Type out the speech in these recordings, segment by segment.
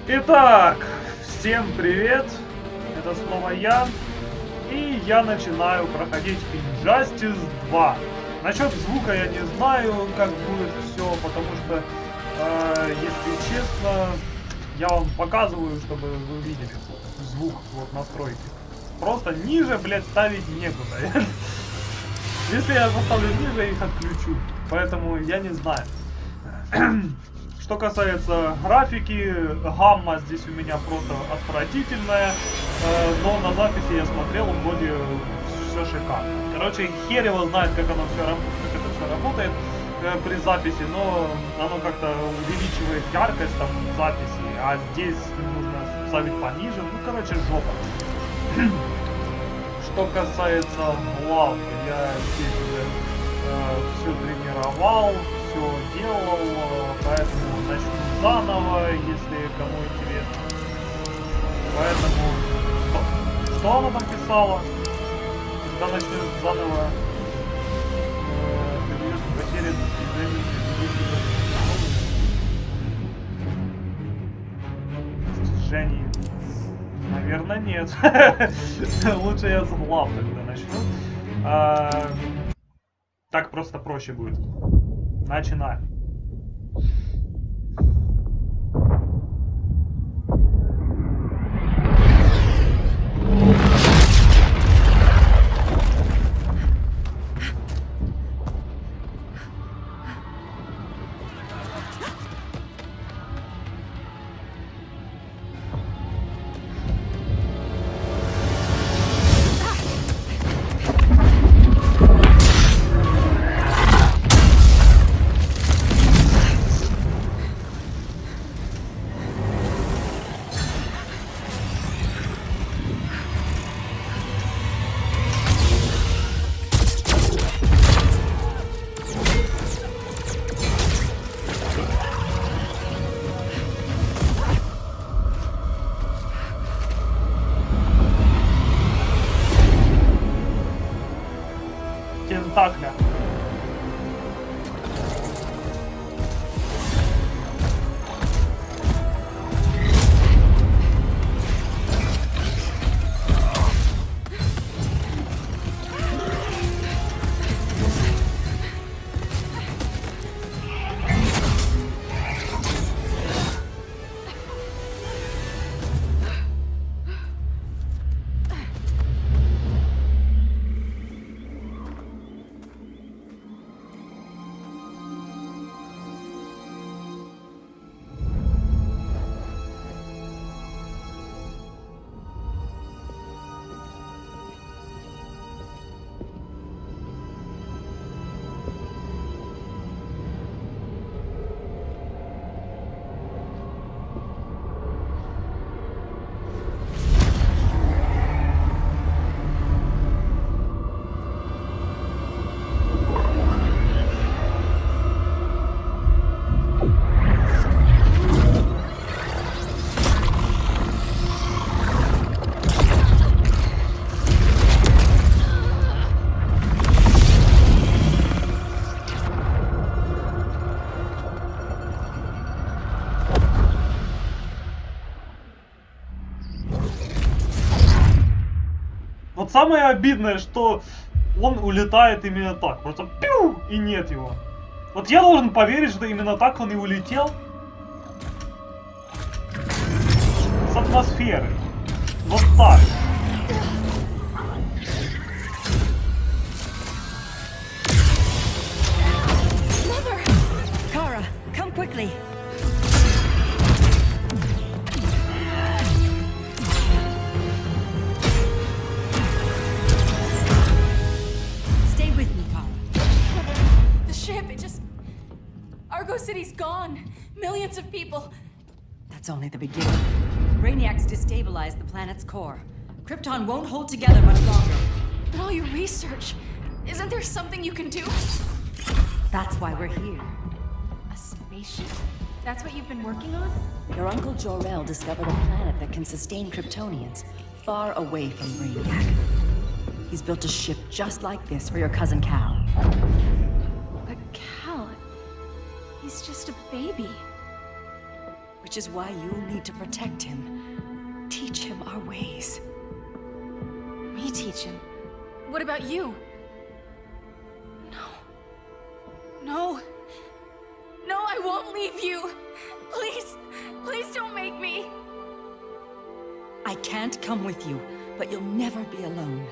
Итак, всем привет, это снова я, и я начинаю проходить Injustice 2. Насчет звука я не знаю, как будет все, потому что, если честно, я вам показываю, чтобы вы видели звук, вот настройки. Просто ниже, блядь, ставить некуда. Если я поставлю ниже, я их отключу, поэтому я не знаю. Что касается графики, гамма здесь у меня просто отвратительная, но на записи я смотрел, вроде все шикарно. Короче, хер его знает, как это все работает при записи, но оно как-то увеличивает яркость там записи, а здесь нужно ставить пониже, ну короче жопа. Что касается лав, я здесь уже все тренировал, все делал, поэтому начну заново, если кому интересно. Поэтому что она там писала? Когда начнет заново потерян достижений. Наверное, нет. Лучше я с глав тогда начну. Так просто проще будет. Начинаем. Тентакля. Вот самое обидное, что он улетает именно так. Просто пиу, и нет его. Вот я должен поверить, что именно так он и улетел. С атмосферы. Вот так. Mother! Kara, come quickly. Argo City's gone. Millions of people. That's only the beginning. Brainiac's destabilized the planet's core. Krypton won't hold together much longer. But all your research, isn't there something you can do? That's why we're here. A spaceship? That's what you've been working on? Your uncle Jor-El discovered a planet that can sustain Kryptonians, far away from Brainiac. He's built a ship just like this for your cousin Cal. But Cal, he's just a baby. which is why you'll need to protect him. Teach him our ways. Me teach him? What about you? No. No, I won't leave you. Please, please don't make me. I can't come with you, but you'll never be alone.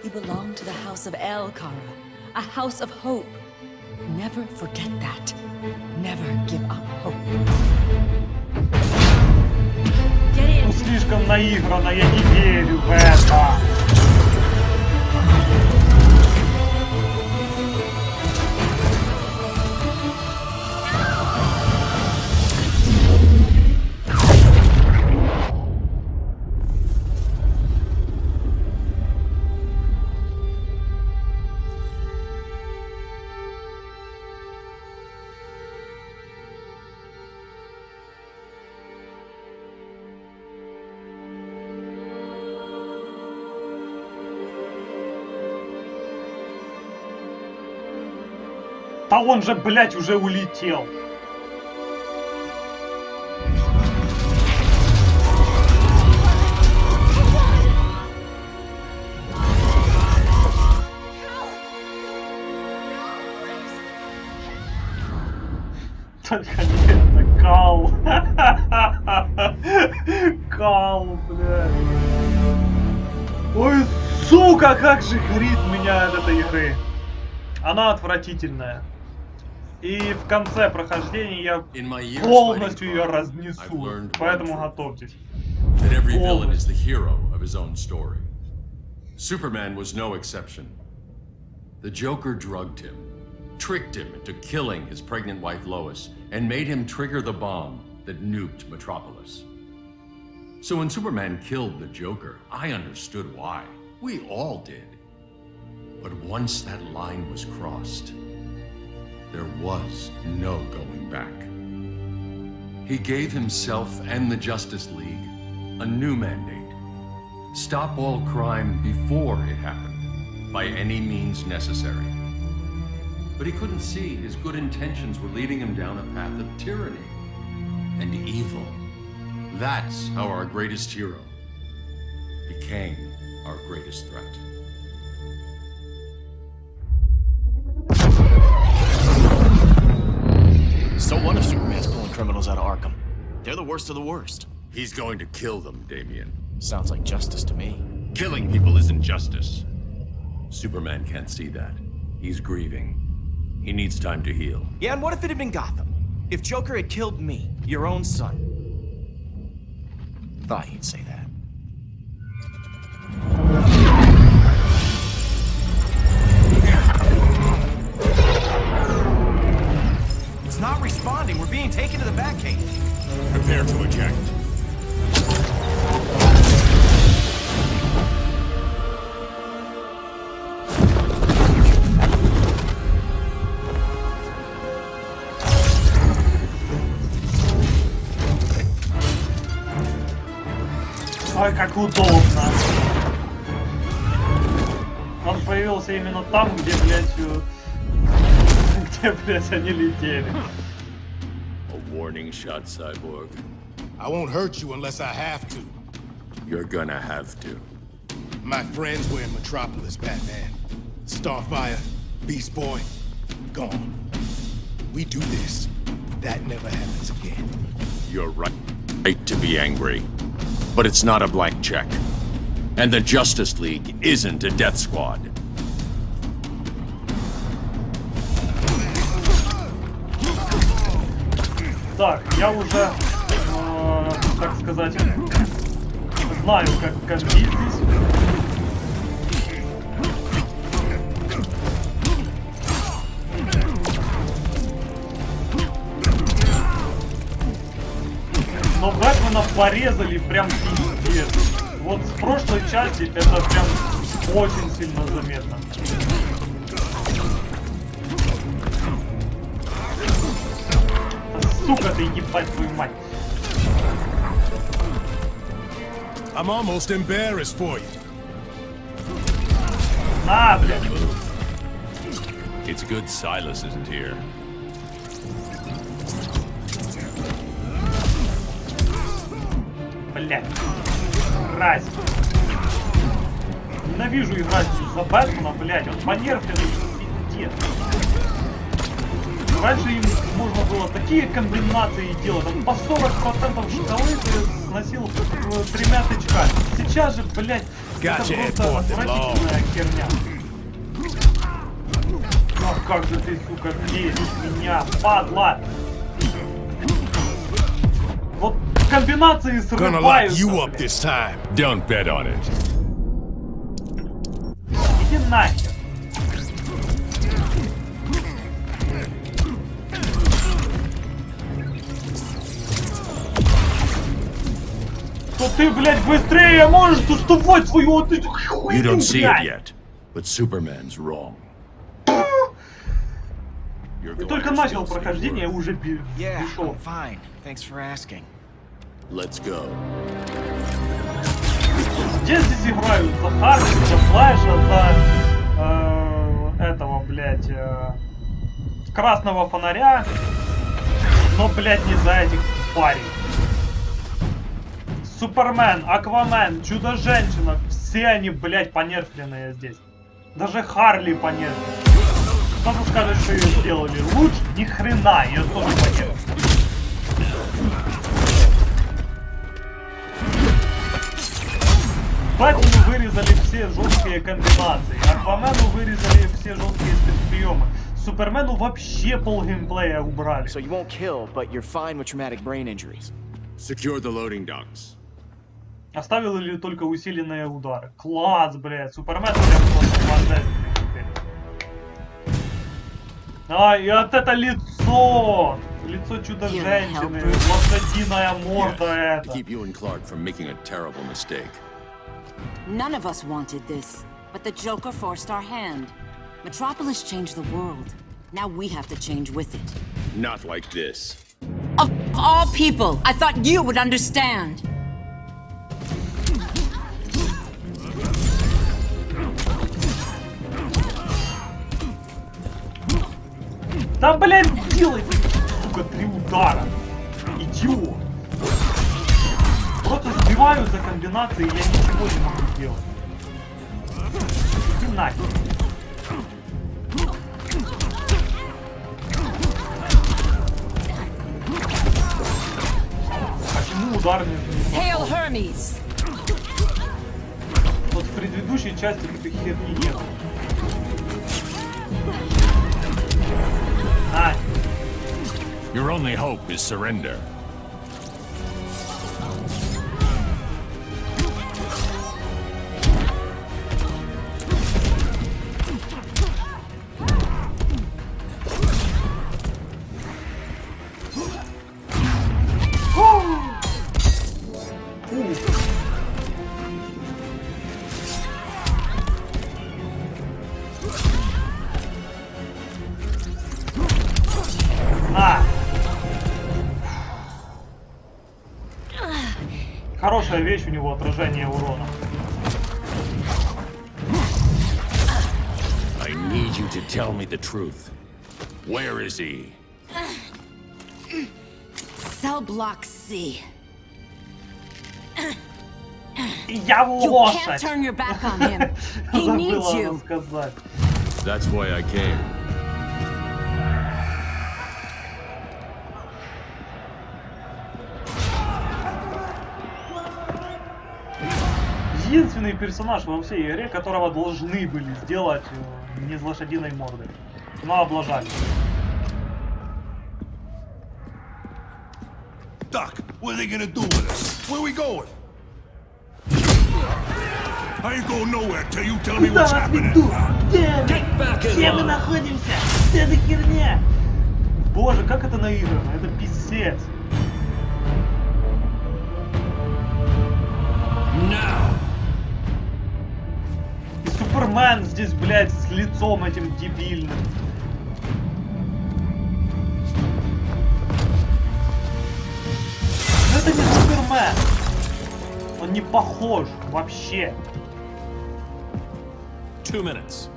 You belong to the House of El Kara, a house of hope. Never forget that. Never give up hope. Get in. Ну слишком наигранно, я не верю в это. Да он же, блядь, уже улетел. Только не это, Кал. Кал, блядь. Ой, сука, как же горит меня от этой игры. Она отвратительная. И в конце прохождения я полностью ее разнесу. Поэтому готовьтесь. Every villain is the hero of his own story. Superman was no exception. The Joker drugged him, tricked him into killing his pregnant wife Lois, and made him trigger the bomb that nuked Metropolis. So when Superman killed the Joker, I understood why. We all did. But once that line was crossed, there was no going back. He gave himself and the Justice League a new mandate. Stop all crime before it happened, by any means necessary. But he couldn't see his good intentions were leading him down a path of tyranny and evil. That's how our greatest hero became our greatest threat. So what if Superman's pulling criminals out of Arkham? They're the worst of the worst. He's going to kill them, Damian. Sounds like justice to me. Killing people isn't justice. Superman can't see that. He's grieving. He needs time to heal. Yeah, and what if it had been Gotham? If Joker had killed me, your own son? Thought he'd say that. It's not responding. We're being taken to the Batcave. Prepare to eject. Ой, как удобно. Он появился именно там, где, блядь, они летели. A warning shot, Cyborg. I won't hurt you unless I have to. You're gonna have to. My friends were in Metropolis, Batman. Starfire, Beast Boy, gone. We do this, that never happens again. You're right to be angry. But it's not a blank check. And the Justice League isn't a death squad. Так, я уже, так сказать, знаю, как бить здесь. Но Бэтмена порезали прям пиздец. Вот с прошлой части это прям очень сильно заметно. Сука ты, ебать твою мать. I'm almost embarrassed for you. На, блядь. It's good Silas isn't here. блядь. Разница. Ненавижу играть за Бэтмена, блядь. Он понервленный, пиздец. Раньше им можно было такие комбинации делать, там по 40% шкалы ты сносил 3 тычками. Сейчас же, блядь, это просто отвратительная херня. Ну как же ты, сука, лезешь в меня, падла! Вот комбинации срываются. Don't bet on it. Иди нахер. Что ты, блядь, быстрее можешь доставать свою вот эту хуйню, You don't see it блядь. yet, but Superman's wrong. И только начал прохождение, уже Yeah, пришел. I'm fine. Thanks for asking. Let's go. Здесь играют за Харви, за Флэша, за этого, блядь, красного фонаря, но, блядь, не за этих парень. Супермен, Аквамен, Чудо-женщина, все они, блядь, понерфленные здесь. Даже Харли понерфленная. Кто-то скажет, что ее сделали лучше, ни хрена, ее тоже понерфленная. Бэтмену вырезали все жесткие комбинации, Аквамену вырезали все жесткие спецприемы, Супермену вообще пол геймплея убрали. So you won't kill, but you're fine with traumatic brain injuries. Secure the loading docks. Оставили только усиленные удары. Класс, блядь, Супермен прям просто божественный теперь. А, и вот это лицо! Лицо Чудо-женщины, лошадиная морда это. Keep you and Clark from making a terrible mistake. None of us wanted this, but the Joker forced our hand. Metropolis changed the world. Now we have to change with it. Not like this. Of all people, I thought you would understand. Да, блядь, делай ты, сука, 3 удара. Идиот. Просто сбиваю за комбинации, и я ничего не могу сделать. Иди нахер. Почему удар не... Hail Hermes! Вот в предыдущей части этой херни нет. А. Your only hope is surrender. Хорошая вещь у него, отражение урона. I need you to tell me the truth. Where is he? Cell block C. Я You лошадь! can't turn your back on him. He needs Забыла you. сказать. That's why I came. Единственный персонаж во всей игре, которого должны были сделать не с лошадиной мордой. Но облажали. Doc, what are they gonna do with us? Where we going? I ain't going nowhere till you tell me what's happening. Где мы находимся? Что это херня? Боже, как это наиграно? Это пиздец. И Супермен здесь, блядь, с лицом этим дебильным. Но это не Супермен. Он не похож вообще. 2 minutes.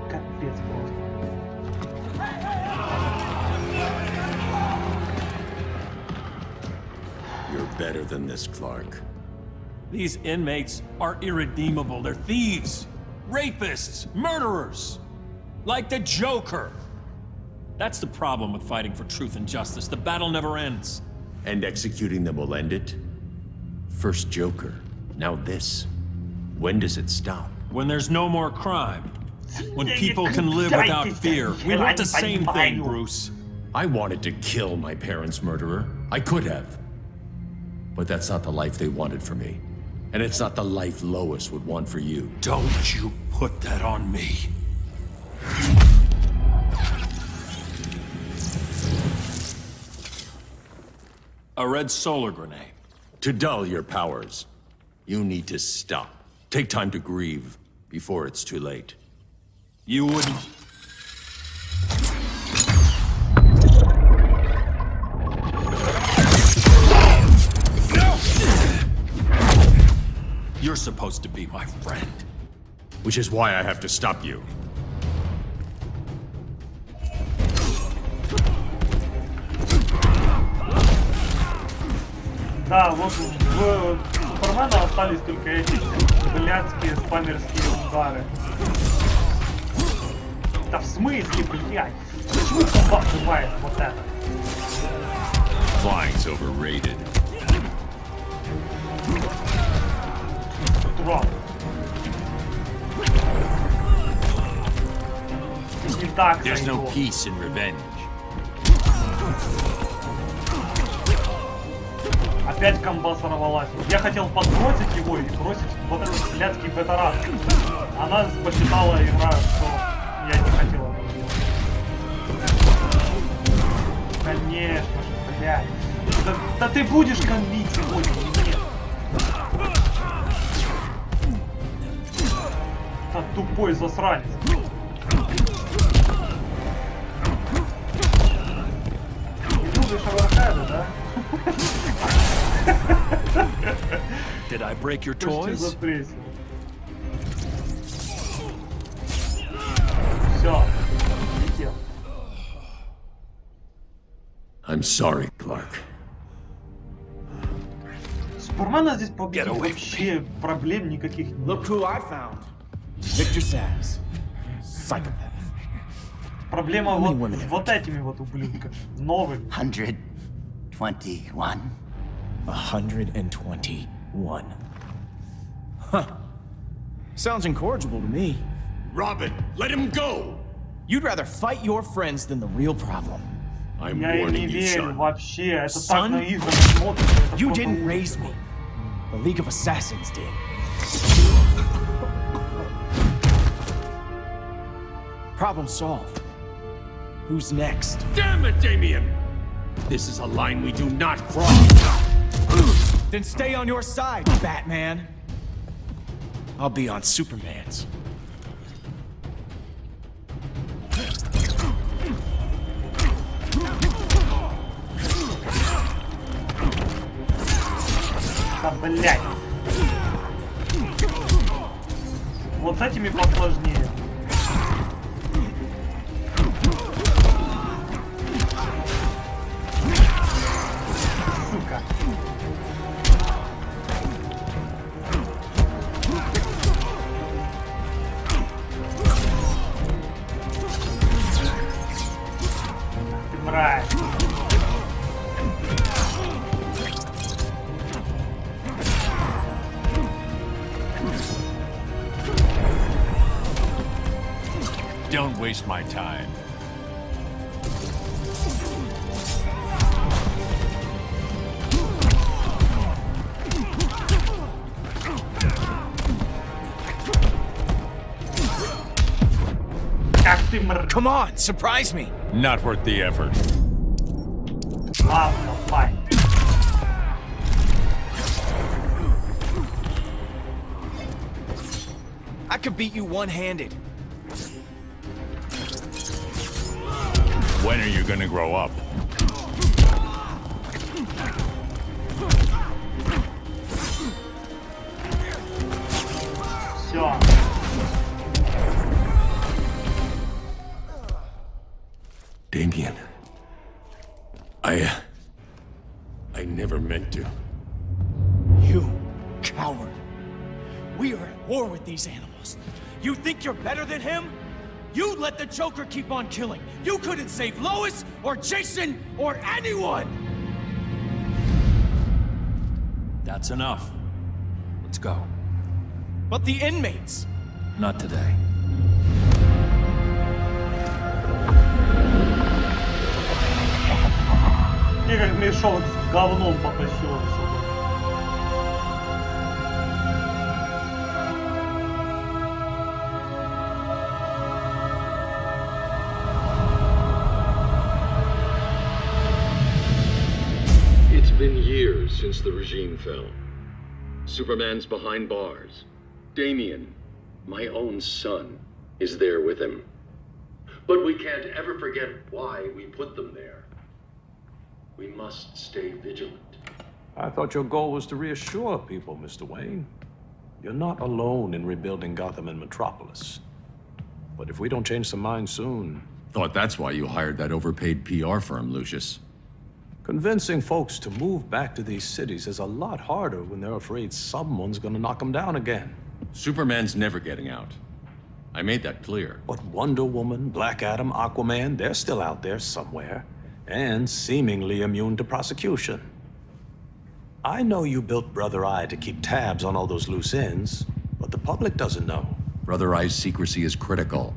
Капец просто. Your better than this, Clark. These inmates are irredeemable. They're thieves, rapists, murderers. Like the Joker. That's the problem with fighting for truth and justice. The battle never ends. And executing them will end it? First Joker, now this. When does it stop? When there's no more crime. When people can live without fear. We want the same thing, Bruce. I wanted to kill my parents' murderer. I could have. But that's not the life they wanted for me. And it's not the life Lois would want for you. Don't you put that on me. A red solar grenade. To dull your powers, you need to stop. Take time to grieve before it's too late. You wouldn't... You're supposed to be my friend. Which is why I have to stop you. Да, вот в Супермена остались только эти блядские спамерские удары. Да в смысле, блядь? Почему комбат бывает вот это? Flying's overrated. Дроп. Не так There's no зайдёт. peace in revenge. Опять комба сорвалась. Я хотел подбросить его и бросить вот этот блядский бета-рад. Она посчитала игра, что я не хотел этого делать. Конечно же, блядь. Да ты будешь комбить сегодня, не мне. Да тупой засранец. Не любишь оверхеда, да? Did I break your Почти toys? запресил. Все, летел. I'm sorry, Clark. Супермена здесь победить Get away from вообще проблем никаких нет. Look who I found. Victor Sass. Psychopath. Проблема вот с вот этими вот ублюдками. Новыми. 121. 121. Huh. Sounds incorrigible to me. Robin, let him go! You'd rather fight your friends than the real problem. I'm Я им не warning you, верю son. вообще. Это так Son? наивно смотрится. Это You просто didn't ужас. raise me. The League of Assassins did. Problem solved. Who's next? Damn it, Damien! This is a line we do not cross. Then stay on your side, Batman. I'll be on Superman's. Да, блядь. Вот с этими посложнее. Сука. Ты мразь. Don't waste my time. Как ты мразь. Come on, surprise me. Not worth the effort. Ладно, файн. I could beat you one-handed. When are you gonna grow up? Все. Damien. I never meant to. We are at war with these animals. You think you're better than him? You let the Joker keep on killing. You couldn't save Lois, or Jason, or anyone! That's enough. Let's go. But the inmates! Not today. И как мешок с говном потащил с собой. It's been years since the regime fell. Superman's behind bars. Damien, my own son, is there with him. But we can't ever forget why we put them there. We must stay vigilant. I thought your goal was to reassure people, Mr. Wayne. You're not alone in rebuilding Gotham and Metropolis. But if we don't change some minds soon... Thought that's why you hired that overpaid PR firm, Lucius. Convincing folks to move back to these cities is a lot harder when they're afraid someone's gonna knock them down again. Superman's never getting out. I made that clear. But Wonder Woman, Black Adam, Aquaman, they're still out there somewhere. And seemingly immune to prosecution. I know you built Brother Eye to keep tabs on all those loose ends, but the public doesn't know. Brother Eye's secrecy is critical.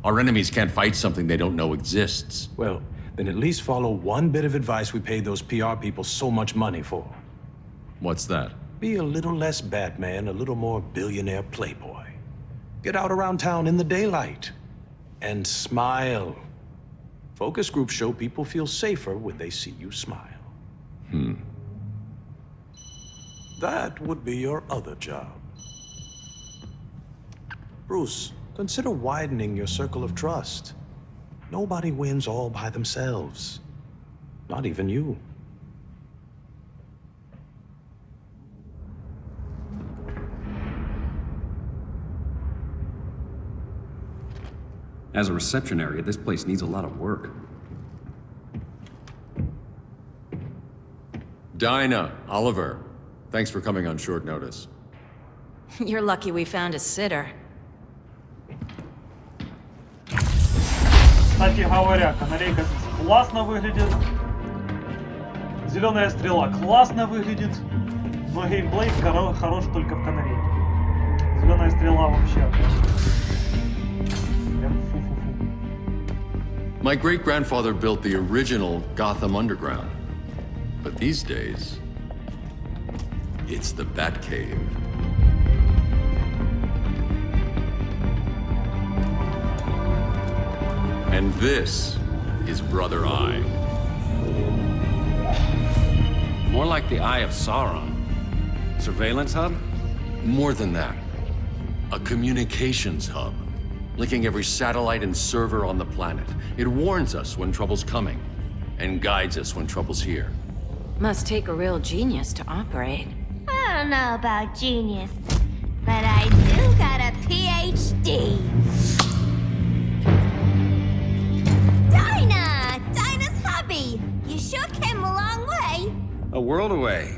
Our enemies can't fight something they don't know exists. Well, then at least follow one bit of advice we paid those PR people so much money for. What's that? Be a little less Batman, a little more billionaire playboy. Get out around town in the daylight. And smile. Focus groups show people feel safer when they see you smile. That would be your other job. Bruce, consider widening your circle of trust. Nobody wins all by themselves. Not even you. As a reception area, this place needs a lot of work. Dinah, Oliver, thanks for coming on short notice. You're lucky we found a sitter. Кстати говоря, канарейка классно выглядит. Зеленая стрела классно выглядит. Но геймплей хорош только в канарейке. Зеленая стрела вообще. My great-grandfather built the original Gotham Underground. But these days, it's the Batcave. And this is Brother Eye. More like the Eye of Sauron. Surveillance hub? More than that. A communications hub, linking every satellite and server on the planet. It warns us when trouble's coming, and guides us when trouble's here. Must take a real genius to operate. I don't know about genius, but I do got a PhD. Dinah's hubby! You sure came a long way. A world away.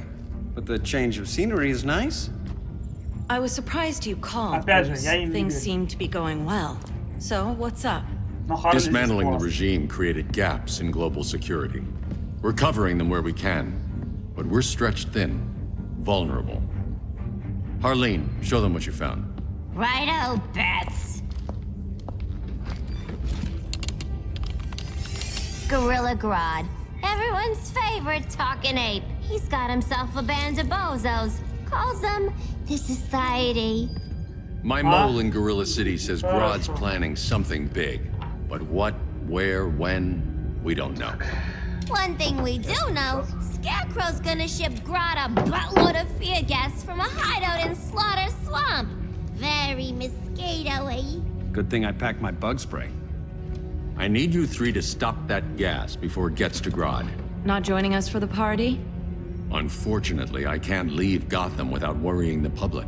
But the change of scenery is nice. I was surprised you called. Опять же, Bruce. я им не Things верю. seem to be going well. So, what's up? Но Харли здесь Dismantling the классно. regime created gaps in global security. We're covering them where we can, but we're stretched thin, vulnerable. Harleen, show them what you found. Righto, Bats. Gorilla Grodd. Everyone's favorite talking ape. He's got himself a band of bozos. Calls them the Society. My mole in Gorilla City says Grodd's planning something big. But what, where, when, we don't know. One thing we do know, Scarecrow's gonna ship Grodd a buttload of fear gas from a hideout in Slaughter Swamp. Very mosquito-y. Good thing I packed my bug spray. I need you three to stop that gas before it gets to Grodd. Not joining us for the party? Unfortunately, I can't leave Gotham without worrying the public.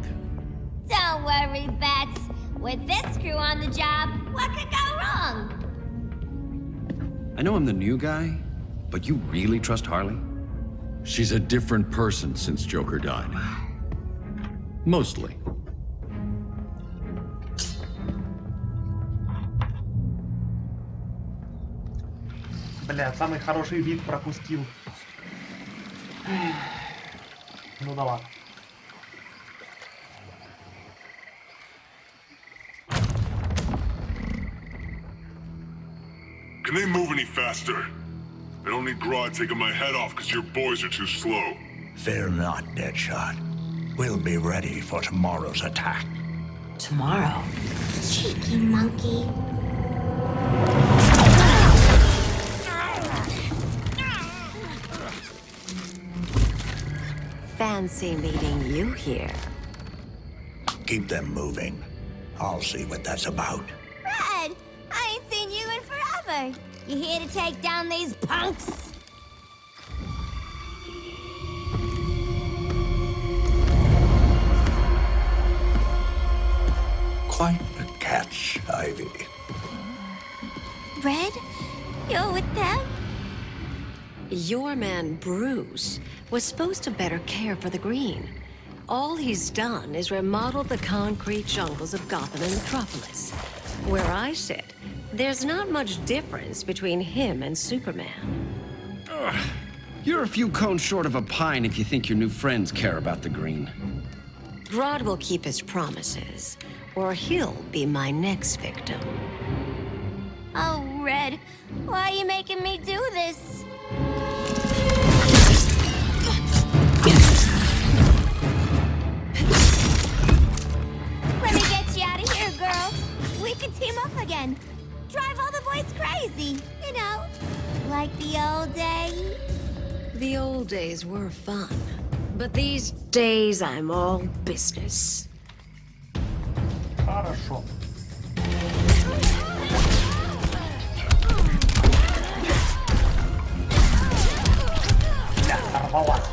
Don't worry, Bats. With this crew on the job, what could go wrong? I know I'm the new guy, but you really trust Harley? She's a different person since Joker died. Mostly. Бля, самый хороший вид пропустил. Ну да ладно. Can they move any faster? I don't need Grodd taking my head off because your boys are too slow. Fear not, Deadshot. We'll be ready for tomorrow's attack. Tomorrow? Cheeky monkey. Fancy meeting you here. Keep them moving. I'll see what that's about. Red, I ain't seen you in forever. You here to take down these punks? Quite a catch, Ivy. Red, you're with them? Your man, Bruce, was supposed to better care for the green. All he's done is remodel the concrete jungles of Gotham and Metropolis. Where I sit, there's not much difference between him and Superman. Ugh. You're a few cones short of a pine if you think your new friends care about the green. Grodd will keep his promises, or he'll be my next victim. Oh, Red, why are you making me do this? Let me get you out of here, girl. We can team up again. Drive all the boys crazy, you know, like the old days. The old days were fun, but these days I'm all business. Хорошо. Бля, сорвалась.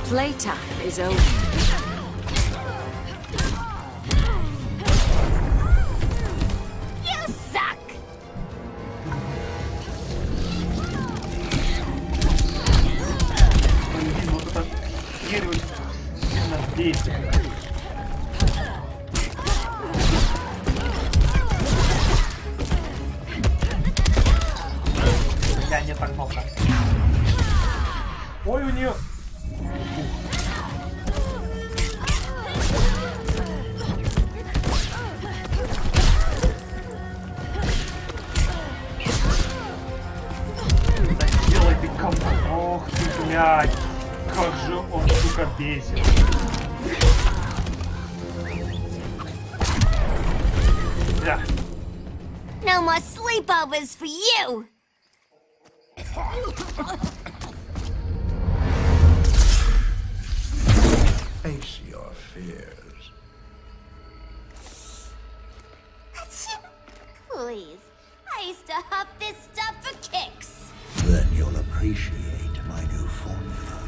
Playtime is over. You suck! Блин, вот это херь очень сильно бесит. Бля, не так много. Ой, у нее... Сделай ты кому. Ох ты, блядь. Как же он, сука, бесит. Бля. No more sleepovers for you! Face your fears. Please, I used to huff this stuff for kicks. Then you'll appreciate my new formula.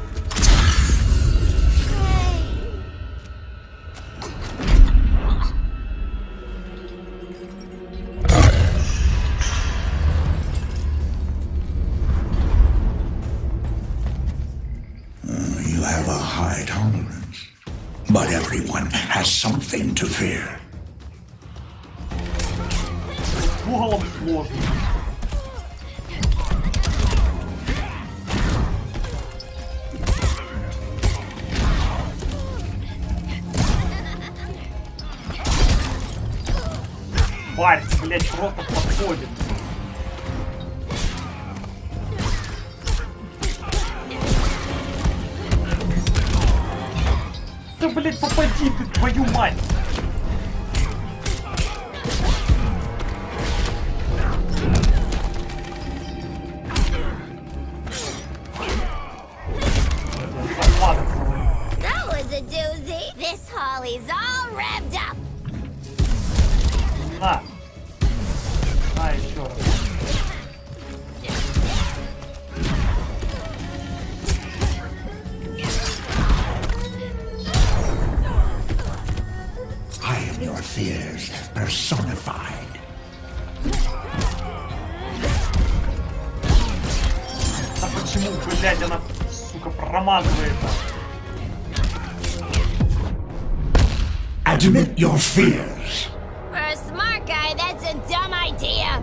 You have a high tolerance, but everyone has something to fear. Уголом сложно. Тварь, блядь, просто подходит. Да, блядь, попади ты, твою мать! That was a doozy. This Holly's all revved up. На! На, еще раз. I am your fears personified. Да почему, блядь, она, сука, промазывается. Admit your fears. For a smart guy, that's a dumb idea.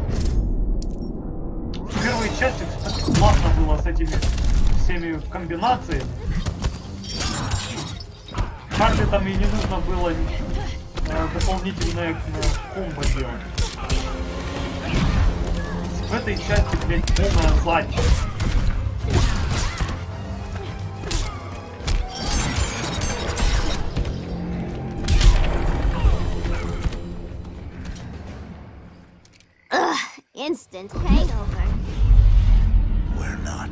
В первой части так классно было с этими всеми комбинациями. Харли там и не нужно было дополнительное комбо делать. В этой части, блядь, полная задница. Instant hangover. We're not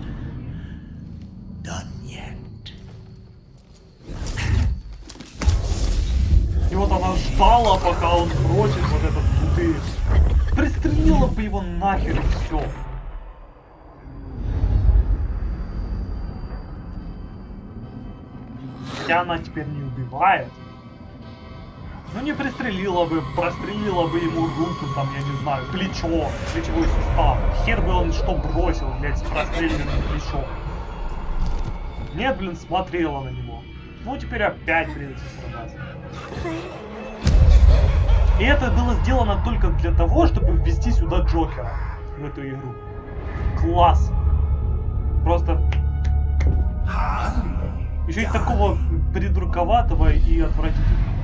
done yet. И вот она ждала, пока он бросит вот этот бутыль. Пристрелила бы его нахер и все. Хотя она теперь не убивает. Ну не пристрелила бы, прострелила бы ему руку, там, я не знаю, плечо, плечевой сустав. Хер бы он что бросил, блядь, с простреленным плечом. Нет, блин, смотрела на него. Ну теперь опять придется страдаться. И это было сделано только для того, чтобы ввести сюда Джокера в эту игру. Класс. Просто... Еще и такого придурковатого и отвратительного.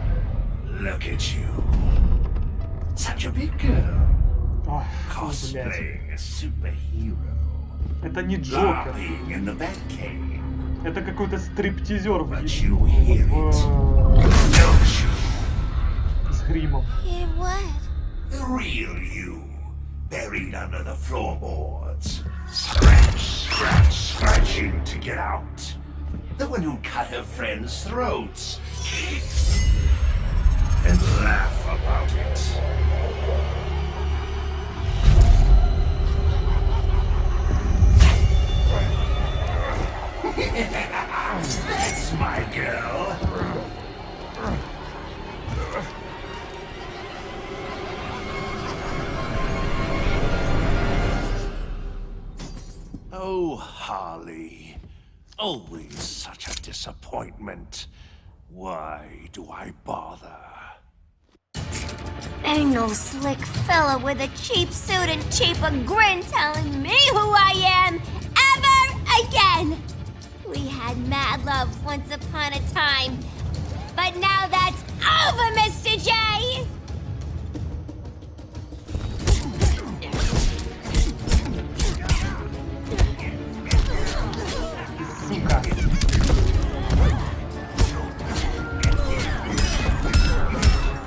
Look at you. Such a big girl. Ох, Cosplaying a superhero. Это не Джокер. In the Batcave. Это какой-то стриптизер в с гримом. The real you, buried under the floorboards. Scratch, scratch, scratching to get out. The one who cut her friends' throats. And laugh about it. That's my girl. Oh, Harley. Always such a disappointment. Why do I bother? Ain't no slick fella with a cheap suit and cheaper grin telling me who I am ever again. We had mad love once upon a time, but now that's over, Mr. J.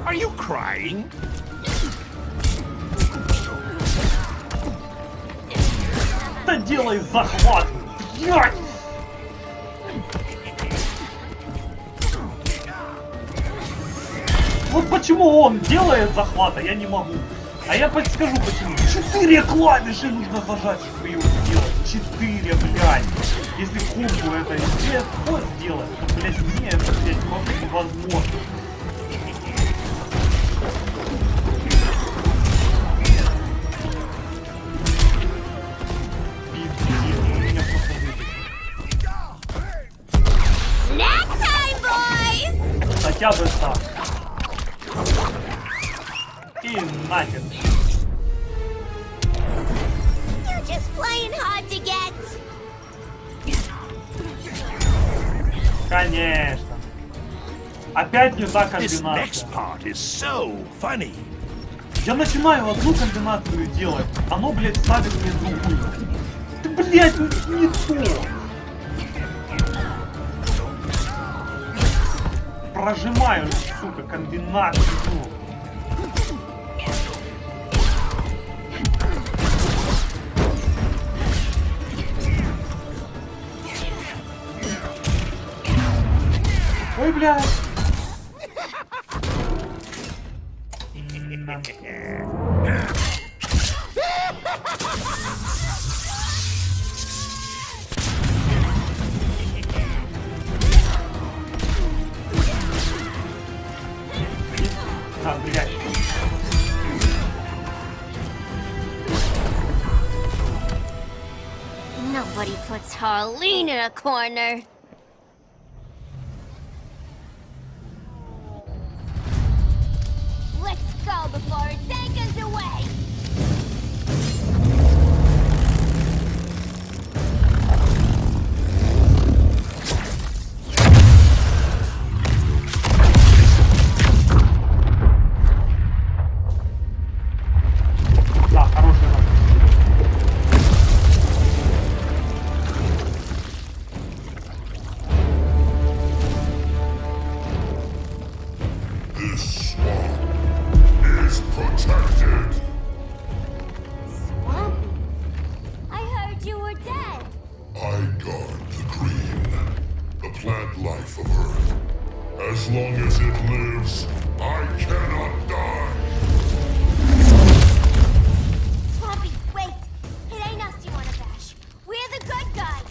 Are you crying? Да делай захват! Блядь! Вот почему он делает захват, а я не могу. А я подскажу почему. 4 клавиши нужно зажать, чтобы его сделать. 4, блядь. Если комбо это легко сделать, то, блядь, мне это, блядь, невозможно. Хотя бы так. И нахер. You're just playing hard to get. Конечно. Опять не та комбинация. Я начинаю одну комбинацию делать, оно, блядь, ставит мне другую. Ты, блядь, не то. Прожимаю, сука, комбинацию. Ой, блядь. А, блядь. No Somebody puts Harleen in a corner. Let's go before it takes us away! Да, хороший раунд. This swamp is protected. Swampy? I heard you were dead. I guard the green, the plant life of Earth. As long as it lives, I cannot die. Swampy, wait! It ain't us you wanna bash. We're the good guys.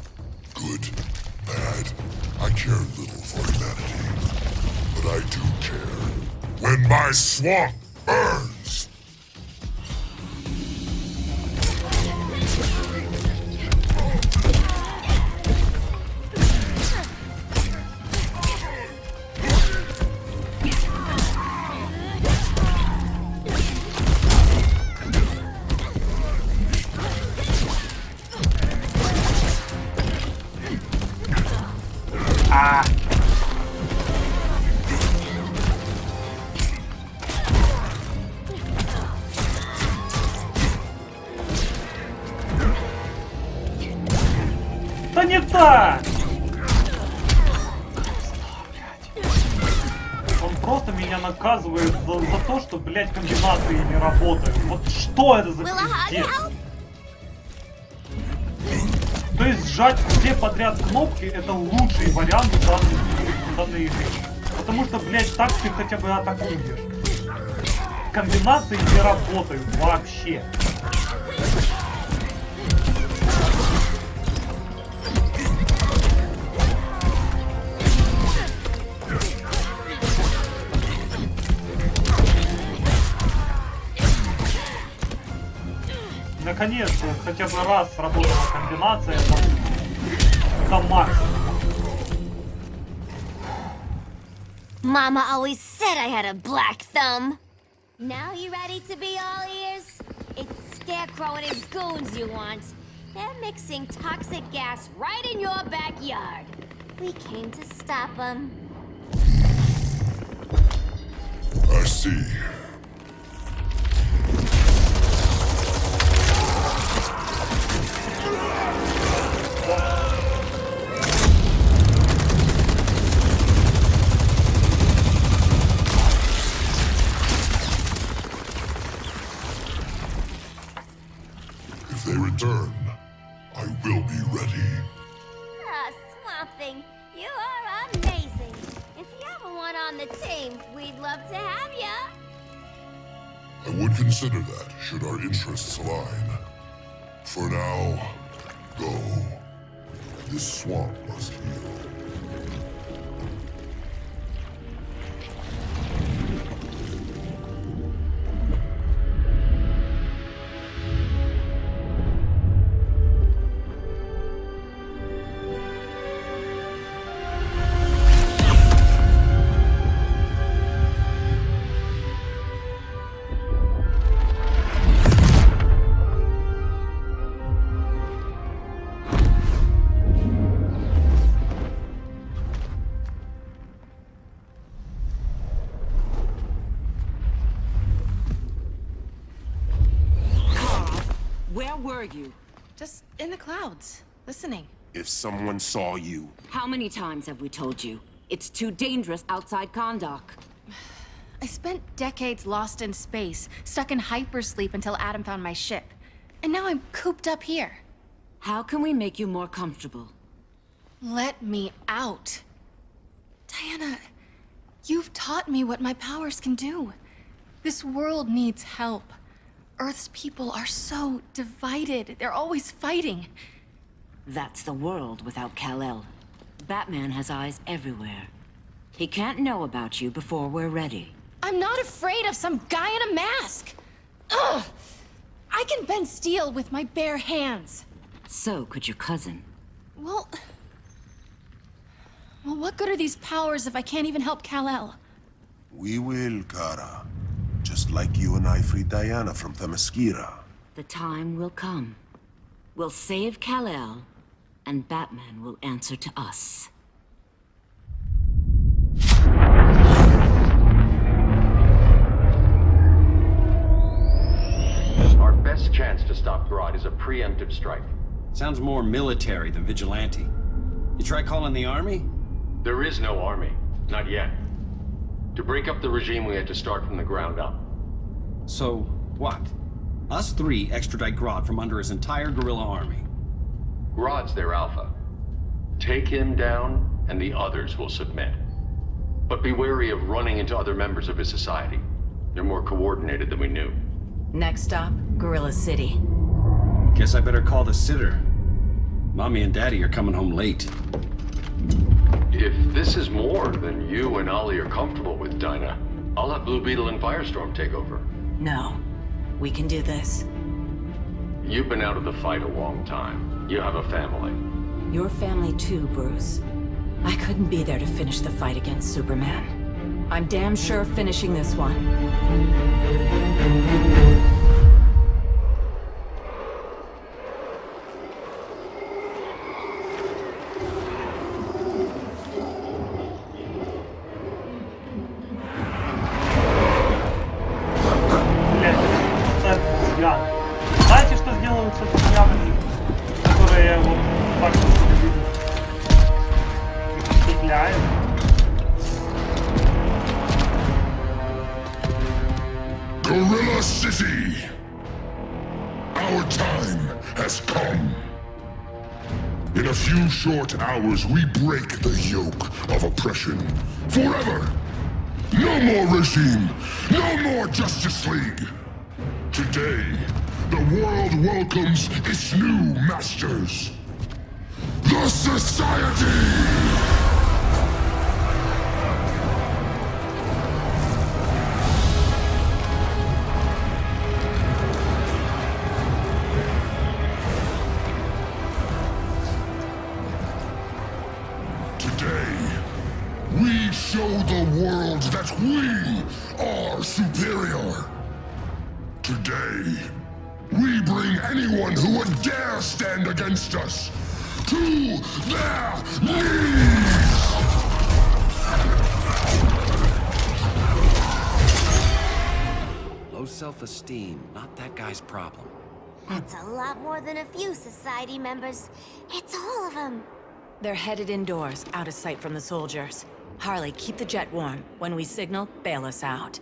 Good, bad, I care little for humanity. But I do care when my swamp burns. А. Да не так! Он просто меня наказывает за то, что, блядь, комбинации не работают. Вот что это за пиздец? То есть сжать все подряд кнопки — это лучший вариант в данной игре. Потому что, блядь, так ты хотя бы атакуешь. Комбинации не работают вообще. Наконец-то хотя бы раз сработала комбинация, это максимум. Mama always said I had a black thumb. Now you ready to be all ears? It's Scarecrow and his goons you want. They're mixing toxic gas right in your backyard. We came to stop them. I see. If they return, I will be ready. Ah, Swamp Thing, you are amazing. If you ever want on the team, we'd love to have ya. I would consider that, should our interests align. For now, go. This swamp must heal. Where were you? Just in the clouds, listening. If someone saw you... How many times have we told you? It's too dangerous outside Kahndaq. I spent decades lost in space, stuck in hypersleep until Adam found my ship. And now I'm cooped up here. How can we make you more comfortable? Let me out. Diana, you've taught me what my powers can do. This world needs help. Earth's people are so divided. They're always fighting. That's the world without Kal-El. Batman has eyes everywhere. He can't know about you before we're ready. I'm not afraid of some guy in a mask. Ugh! I can bend steel with my bare hands. So could your cousin. Well, what good are these powers if I can't even help Kal-El? We will, Kara. Just like you and I freed Diana from Themyscira. The time will come. We'll save Kal-El, and Batman will answer to us. Our best chance to stop Grodd is a preemptive strike. Sounds more military than vigilante. You try calling the army? There is no army. Not yet. To break up the regime, we had to start from the ground up. So, what? Us three extradite Grodd from under his entire guerrilla army. Grodd's their alpha. Take him down, and the others will submit. But be wary of running into other members of his society. They're more coordinated than we knew. Next stop, Gorilla City. Guess I better call the sitter. Mommy and Daddy are coming home late. If this is more than you and Ollie are comfortable with, Dinah, I'll have Blue Beetle and Firestorm take over. No. We can do this. You've been out of the fight a long time. You have a family. Your family too, Bruce. I couldn't be there to finish the fight against Superman. I'm damn sure finishing this one. Знаете, что сделают с этими ямами, которые вот так вот впечатляют? Gorilla City! Our time has come. In a few short hours, we break the yoke of oppression. Forever! No more regime! No more Justice League! Today, the world welcomes its new masters. The Society! We show the world that we are superior. Today, we bring anyone who would dare stand against us to their knees! Low self-esteem, not that guy's problem. That's a lot more than a few Society members. It's all of them. They're headed indoors, out of sight from the soldiers. Harley, keep the jet warm. When we signal, bail us out.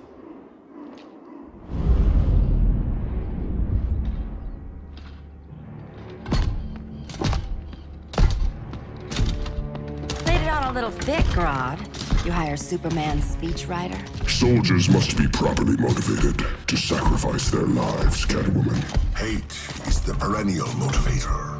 Played it on a little thick, Grodd. You hire Superman's speechwriter? Soldiers must be properly motivated to sacrifice their lives, Catwoman. Hate is the perennial motivator.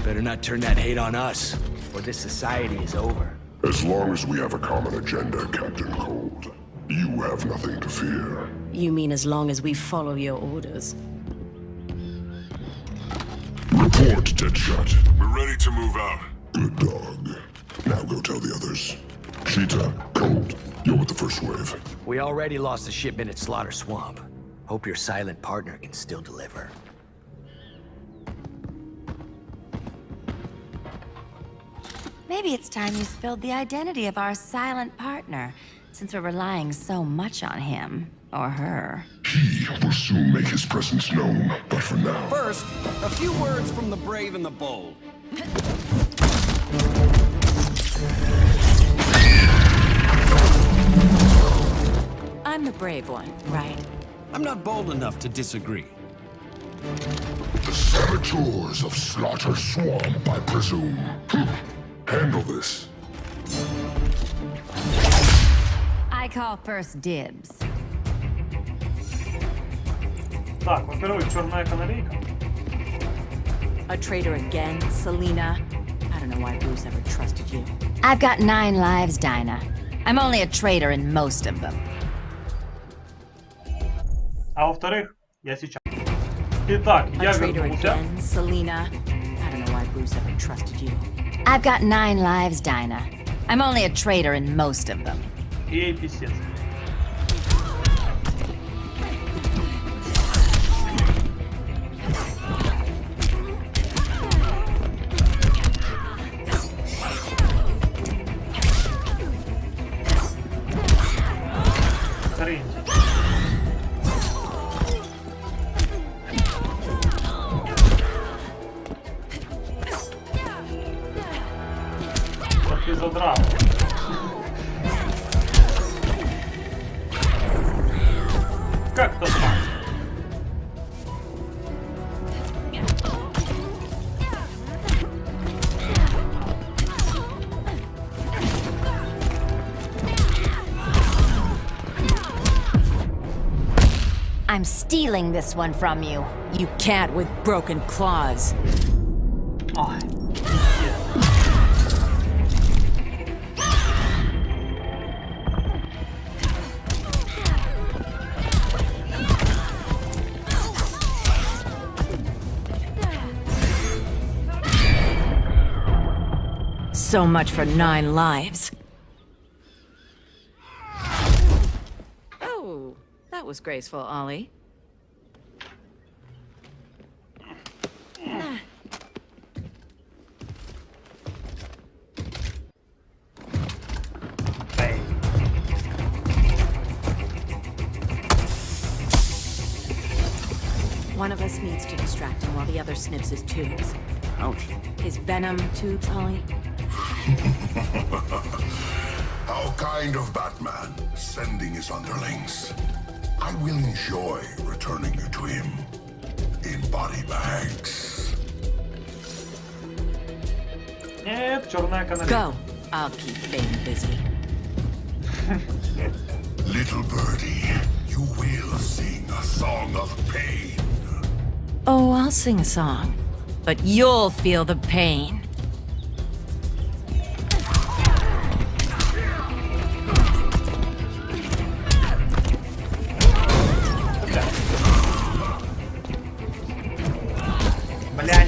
Better not turn that hate on us, or this society is over. As long as we have a common agenda, Captain Cold, you have nothing to fear. You mean as long as we follow your orders? Report, Deadshot. We're ready to move out. Good dog. Now go tell the others. Cheetah, Cold, you're with the first wave. We already lost a shipment at Slaughter Swamp. Hope your silent partner can still deliver. Maybe it's time you spilled the identity of our silent partner, since we're relying so much on him, or her. He will soon make his presence known, but for now... First, a few words from the brave and the bold. I'm the brave one, right? I'm not bold enough to disagree. The saboteurs of Slaughter Swamp, I presume. Handle this. I call first dibs. Так, во-первых, черная канарейка. A traitor again, Selina. I don't know why Bruce ever trusted you. I've got 9 lives, Dinah. I'm only a traitor in most of them. А во-вторых, я сейчас. Итак, я traitor вернулся. again, Selena. I don't know why Bruce ever trusted you. I've got 9 lives, Dinah. I'm only a traitor in most of them. И писец. Хрень. Вот ты задрал. Как-то так. I'm stealing this one from you. You can't with broken claws. Ой. So much for 9 lives. Oh, that was graceful, Ollie. One of us needs to distract him while the other snips his tubes. Ouch. His venom tubes, Ollie. How kind of Batman, sending his underlings. I will enjoy returning you to him in body bags. Нет, черная канарейка. Go. I'll keep Bane busy. Little birdie, you will sing a song of pain. Oh, I'll sing a song. But you'll feel the pain. Бля,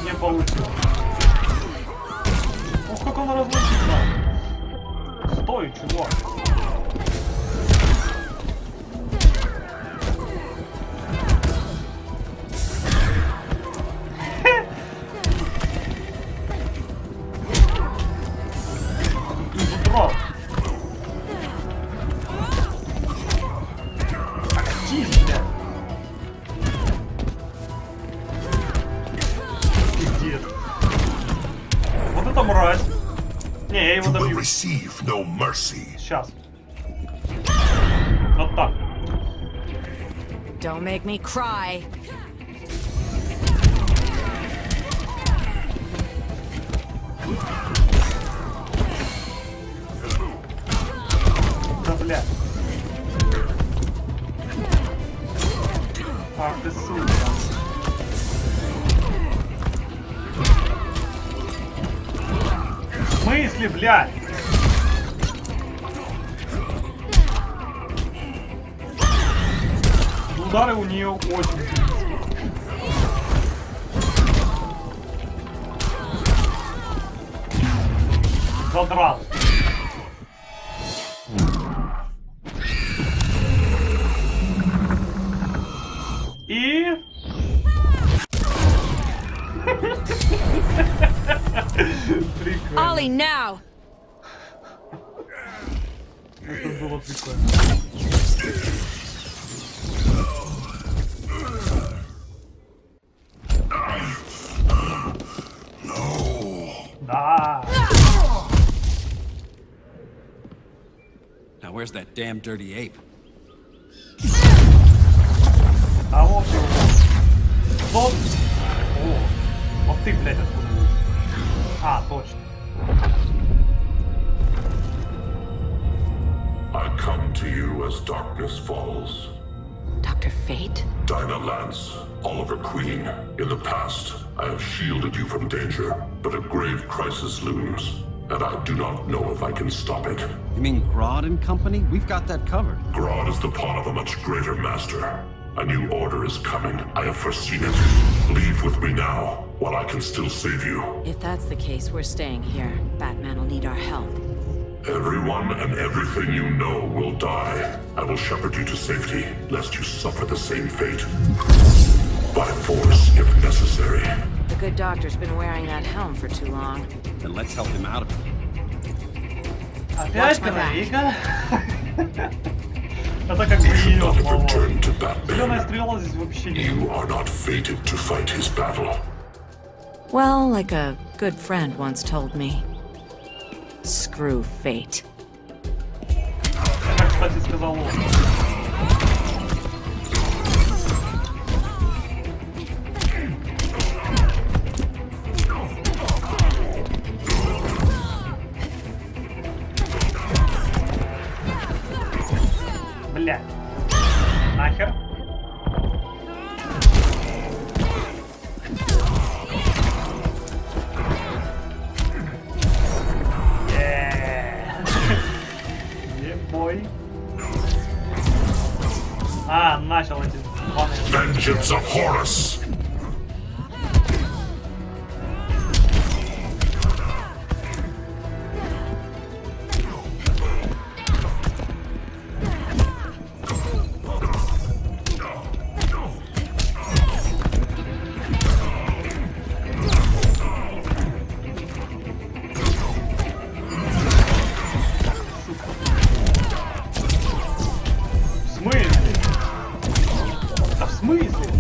не получилось. Ух, как он разлучится. Стой, чувак. Вот это мразь. Не, я его добью. Сейчас. Вот так. Don't make me cry. Да, бля. Ах ты сука. В смысле, блядь? Удары у нее очень близкие. Задрал. И... Ollie, now! Это было прикольно. Да. Now where's that damn dirty ape? А вот его. Вот. О, вот ты, блядь, откуда? А, точно. I come to you as darkness falls. Dr. Fate? Dinah Lance, Oliver Queen. In the past, I have shielded you from danger, but a grave crisis looms, and I do not know if I can stop it. You mean Grodd and company? We've got that covered. Grodd is the pawn of a much greater master. A new order is coming. I have foreseen it. Leave with me now, while I can still save you. If that's the case, we're staying here. Batman will need our help. Everyone and everything you know will die. I will shepherd you to safety, lest you suffer the same fate. By force, if necessary. The good doctor's been wearing that helm for too long. Then let's help him out of it. Опять канарейка? Это как бы ее слова. Зеленая стрела здесь вообще не... You are not fated to fight his battle. Well, like a good friend once told me. Screw fate. Это, кстати, сказал он. Бля. Нахер. Ебой. А, начал эти званые. Vengeance of Horus!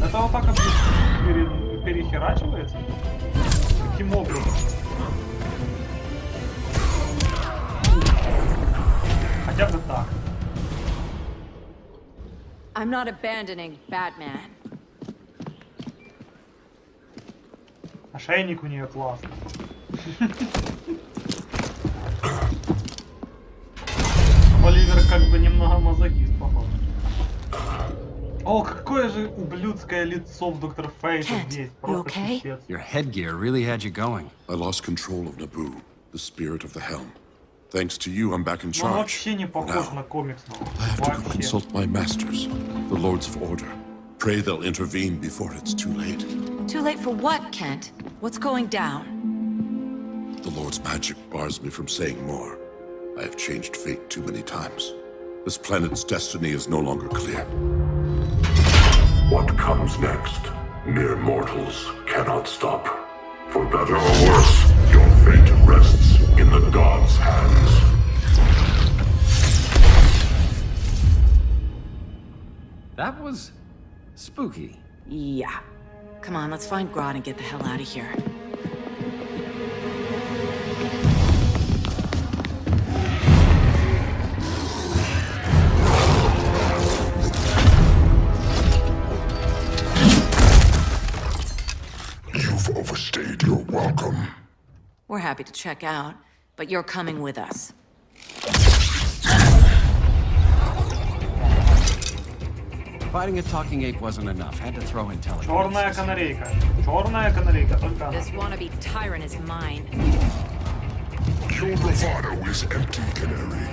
Это вот так вот перехерачивается? Каким образом? Хотя бы так. I'm not abandoning Batman. Ошейник у нее классный. Оливер как бы немного мазохист, походу. О, какое же ублюдское лицо в Доктор Фейте здесь. Просто пипец. Your headgear really had you going. I lost control of Naboo, the spirit of the helm. Thanks to you, I'm back in Он charge. вообще не похож на комиксного. I have to go consult my masters, the Lords of Order. Pray they'll intervene before it's too late. Too late for what, Kent? What's going down? The Lord's magic bars me from saying more. I have changed fate too many times. This planet's destiny is no longer clear. What comes next, mere mortals cannot stop. For better or worse, your fate rests in the gods' hands. That was spooky. Yeah. Come on, let's find Grodd and get the hell out of here. You've overstayed your welcome. We're happy to check out, but you're coming with us. Fighting a talking ape wasn't enough. Had to throw in telekinesis. Черная канарейка. Черная канарейка, только она. This wannabe tyrant is mine. Your bravado is empty, Canary.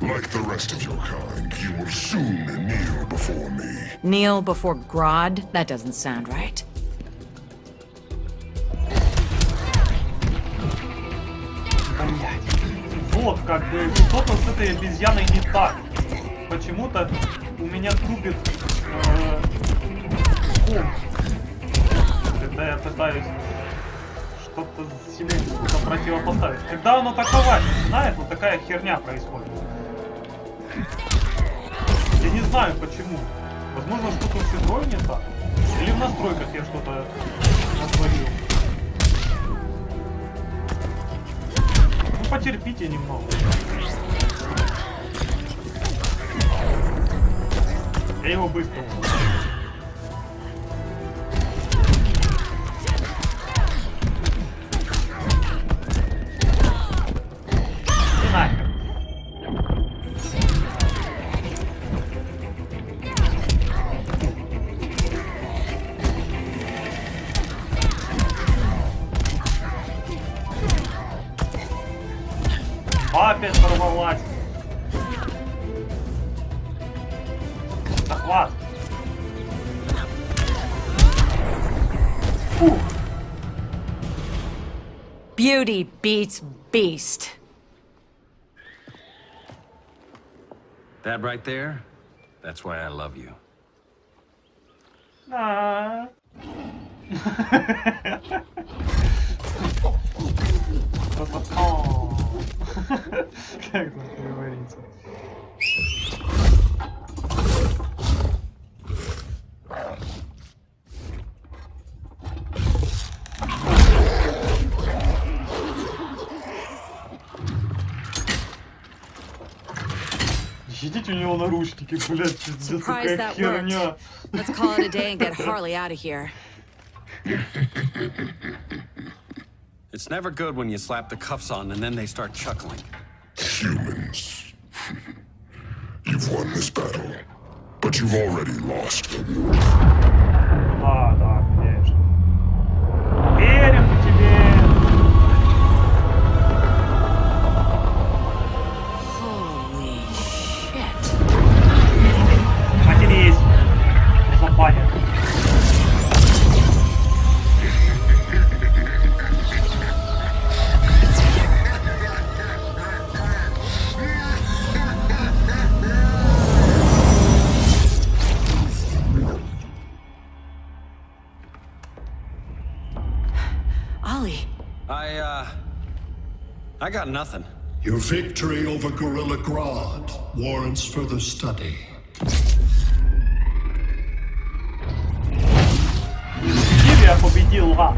Like the rest of your kind, you will soon kneel before me. Kneel before Grodd? That doesn't sound right. Вот как бы что-то с этой обезьяной не так. Почему-то у меня тупит ком, когда я пытаюсь что-то себе противопоставить. Когда оно атаковать начинает, вот такая херня происходит. Я не знаю почему. Возможно, что-то с игрой не так. Или в настройках я что-то натворил. Ну, потерпите немного. Я его быстро убил. И нахер. Опять порвалась. Да хватит. Beauty beats beast. That right there, that's why I love you. А. Как там переводится? Видите, у него наручники, блядь, пиздец, какая херня. Let's call it a day and get Harley out of here. It's never good when you slap the cuffs on and then they start chuckling. Humans. You've won this battle, but you've already lost the war. А, да, конечно. Верим тебе. Holy shit. Матерись. Западет. Ollie. I got nothing. Your victory over Gorilla Grodd warrants further study. Я победил, а.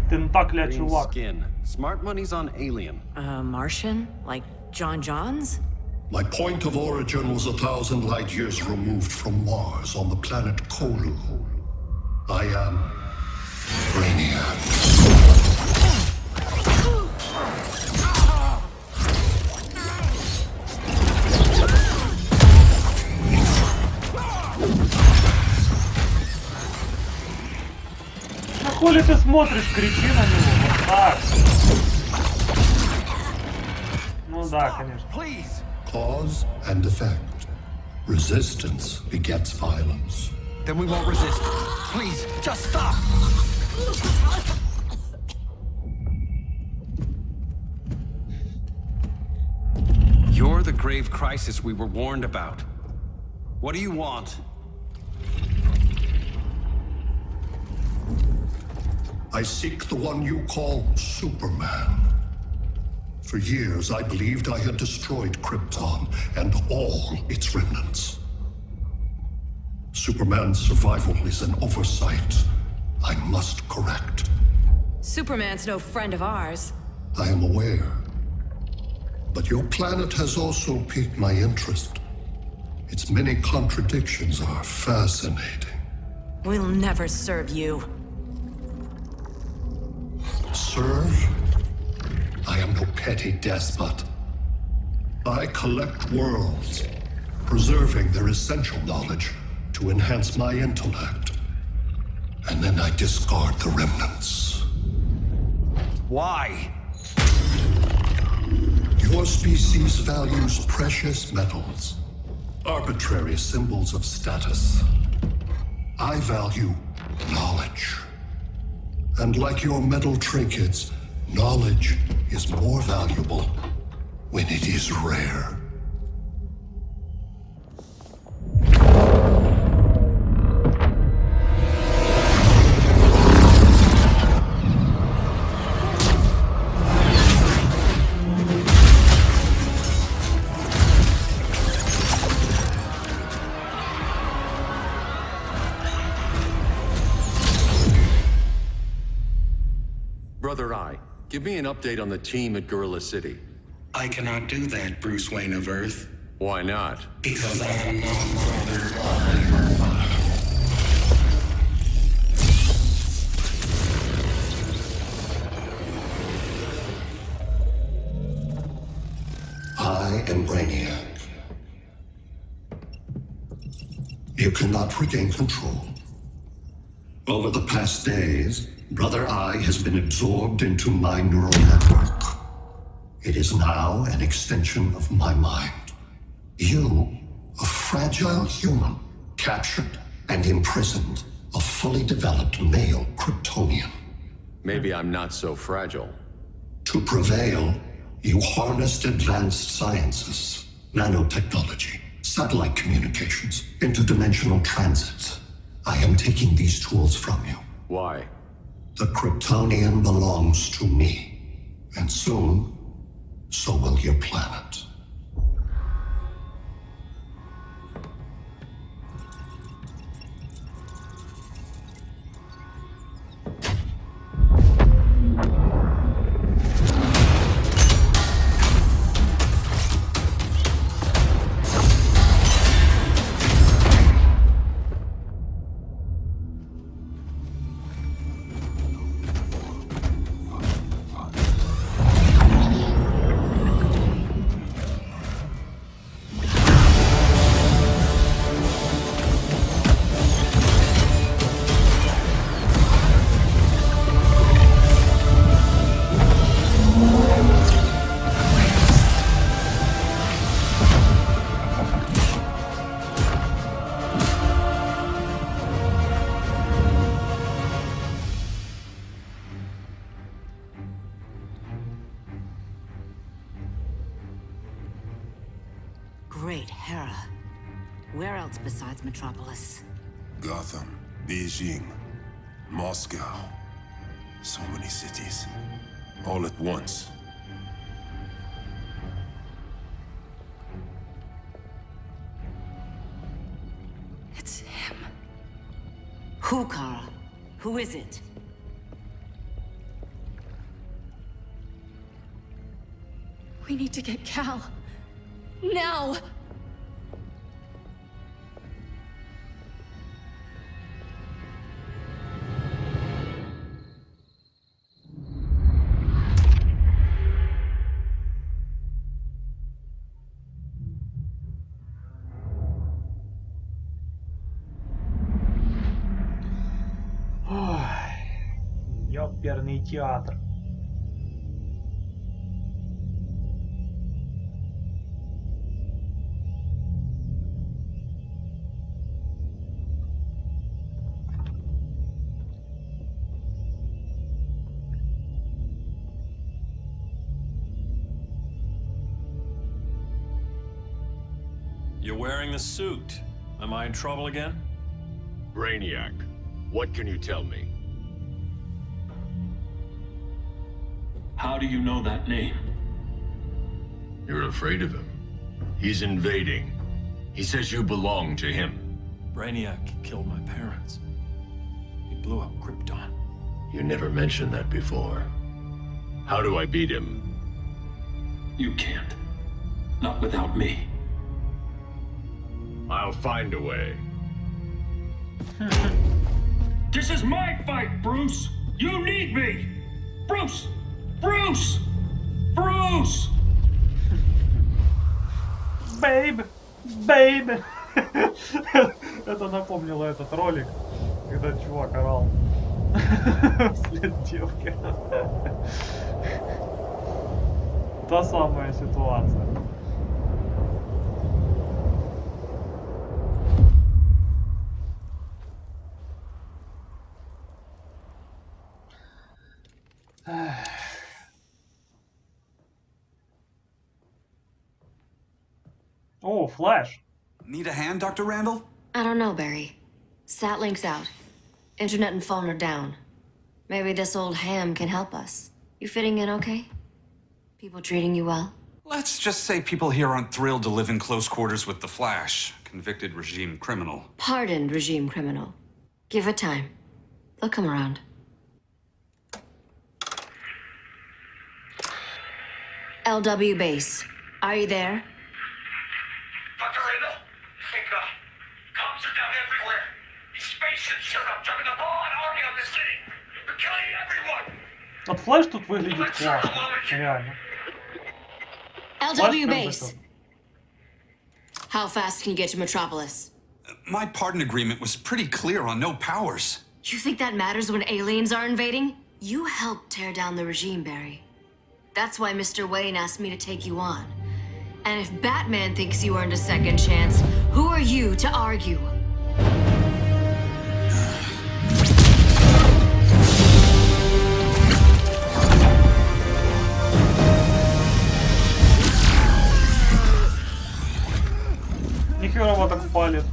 Тентакля, чувак. Skin. Smart money's on Alien. Martian? Like John Johns? My point of origin was 1,000 light years removed from Mars on the planet Kolu. I am Brainiac. На хули ты смотришь, кричи на него, вот так. Ну да, конечно. Cause and effect. Resistance begets violence. Then we won't resist. Please, just stop! You're the grave crisis we were warned about. What do you want? I seek the one you call Superman. For years, I believed I had destroyed Krypton and all its remnants. Superman's survival is an oversight I must correct. Superman's no friend of ours. I am aware. But your planet has also piqued my interest. Its many contradictions are fascinating. We'll never serve you. Serve? I am no petty despot. I collect worlds, preserving their essential knowledge to enhance my intellect. And then I discard the remnants. Why? Your species values precious metals, arbitrary symbols of status. I value knowledge. And like your metal trinkets, knowledge is more valuable when it is rare. Brother Eye, give me an update on the team at Gorilla City. I cannot do that, Bruce Wayne of Earth. Why not? Because I am no brother. I am Brainiac. You cannot regain control. Over the past days, Brother Eye has been absorbed into my neural network. It is now an extension of my mind. You, a fragile human, captured and imprisoned a fully developed male Kryptonian. Maybe I'm not so fragile. To prevail, you harnessed advanced sciences, nanotechnology, satellite communications, interdimensional transits. I am taking these tools from you. Why? The Kryptonian belongs to me. And soon, so will your planet. Great Hera. Where else besides Metropolis? Gotham, Beijing, Moscow. So many cities. All at once. It's him. Who, Kara? Who is it? We need to get Cal. Now! Ёперный театр. You're wearing the suit. Am I in trouble again? Brainiac, what can you tell me? How do you know that name? You're afraid of him. He's invading. He says you belong to him. Brainiac killed my parents. He blew up Krypton. You never mentioned that before. How do I beat him? You can't. Not without me. I'll find a way. This is my fight, Bruce! You need me! Bruce! Bruce! Bruce! Babe! Babe! Это напомнило этот ролик, когда чувак орал вслед девке. Та самая ситуация. Oh, Flash. Need a hand, Dr. Randall? I don't know, Barry. Satlink's out. Internet and phone are down. Maybe this old ham can help us. You fitting in okay? People treating you well? Let's just say people here aren't thrilled to live in close quarters with the Flash, convicted regime criminal. Pardoned regime criminal. Give it time. They'll come around. LW base. Are you there? Dr. Randall? Thank God. Cops are down everywhere. These spaceships showed up, driving a broad army on the city. They're killing everyone. Вот Флэш тут выглядит классно. Реально. LW base. How fast can you get to Metropolis? My pardon agreement was pretty clear on no powers. You think that matters when aliens are invading? You helped tear down the regime, Barry. That's why Mr. Wayne asked me to take you on. And if Batman thinks you earned a second chance, who are you to argue? Нихера вот так палит.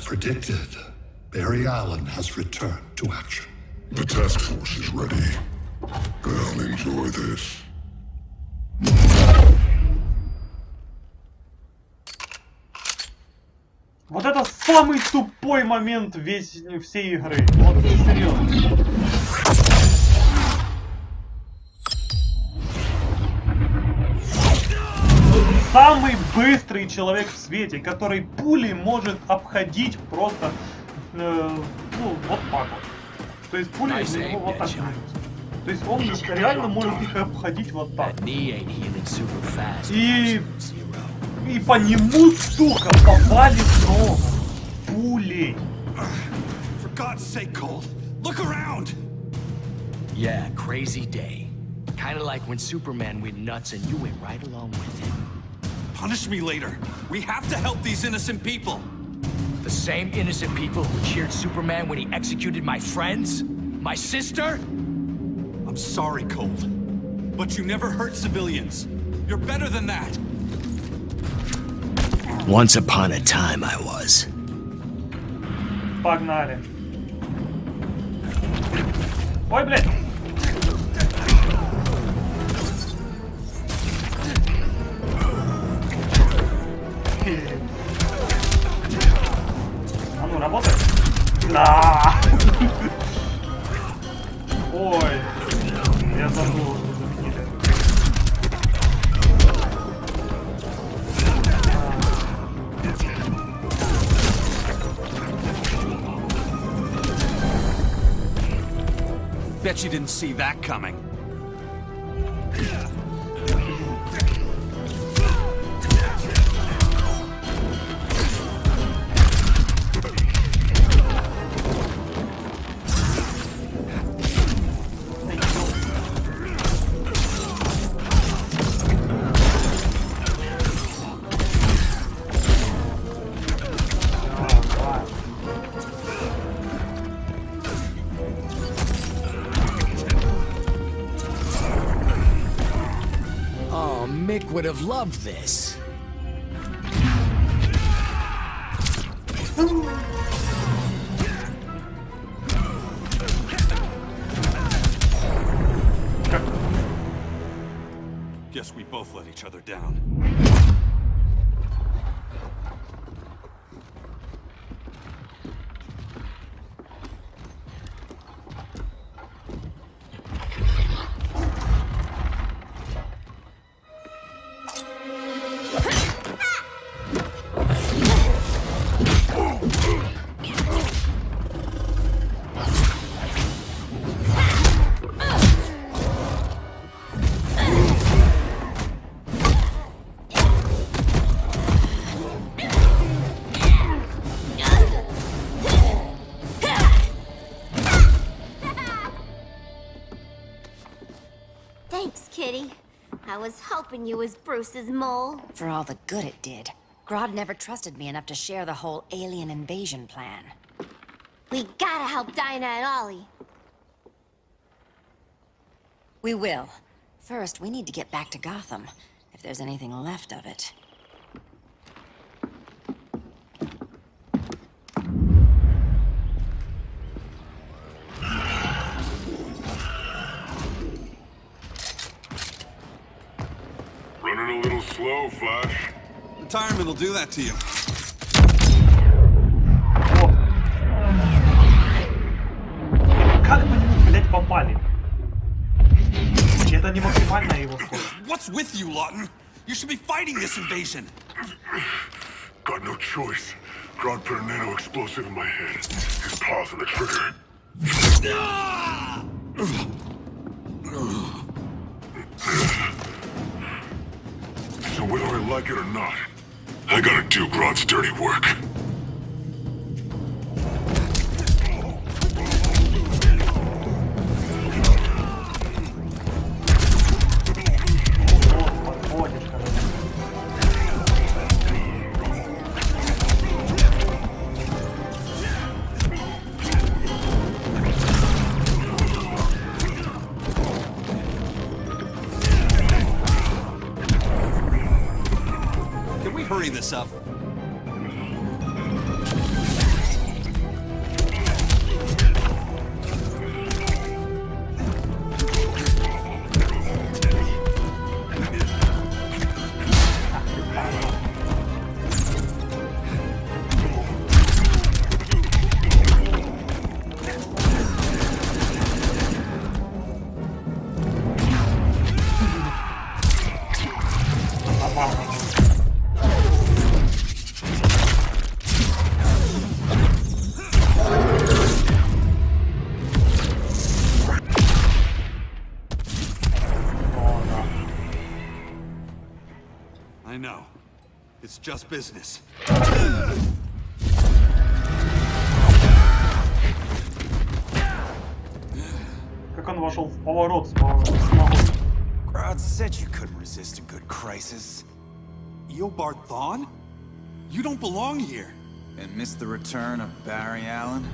Predicted, Barry Allen has returned to action. The task force is ready. I'll enjoy this. Вот это самый тупой момент всей игры. Вот серьезно. Самый быстрый человек в свете, который пулей может обходить просто, ну, вот так вот. То есть пули у него вот так. То есть он реально может их обходить вот так. И по нему, сука, попали много пулей. For God's sake, Cole, look around. Yeah, crazy day. Kind of like when Superman went nuts and you went right along with him. Punish me later. We have to help these innocent people. The same innocent people who cheered Superman when he executed my friends? My sister? I'm sorry, Cold. But you never hurt civilians. You're better than that. Once upon a time I was. Погнали. Ой, блядь. А ну, работает? Да. Ой, я забыл, что заменили. Bet you didn't see that coming. Mick would have loved this. Guess we both let each other down. Thanks, Kitty. I was hoping you was Bruce's mole. For all the good it did. Grodd never trusted me enough to share the whole alien invasion plan. We gotta help Dinah and Ollie. We will. First, we need to get back to Gotham, if there's anything left of it. Running a little slow, Flash. Retirement will do that to you. Как по нему, блядь, попали? Это не максимальная его скорость. What's with you, Lawton? You should be fighting this invasion. Got no choice. Grodd put a nano explosive in my head. His paws on the trigger. So whether I like it or not, I gotta do Grodd's dirty work. Hurry this up. I know. It's just business. Как он вошел в поворот с ногой. Grodd said you couldn't resist a good crisis. Eobard Thawne? You don't belong here. And miss the return of Barry Allen?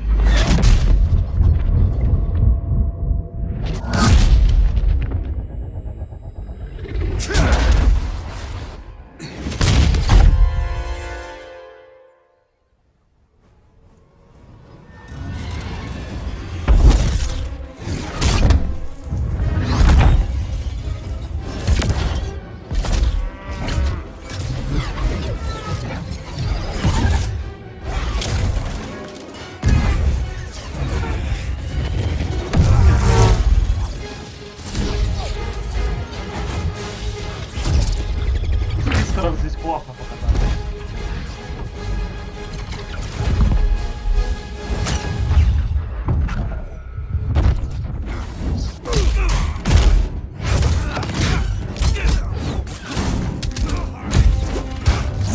Здесь классно показали.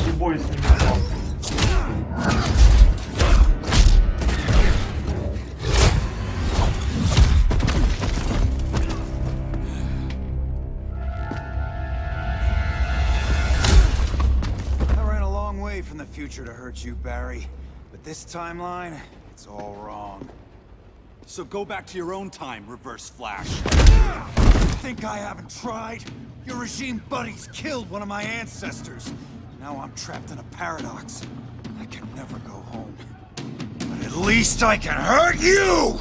И бой с ними классно. From the future to hurt you, Barry. But this timeline, it's all wrong. So go back to your own time, Reverse Flash. Think I haven't tried? Your regime buddies killed one of my ancestors. Now I'm trapped in a paradox. I can never go home. But at least I can hurt you!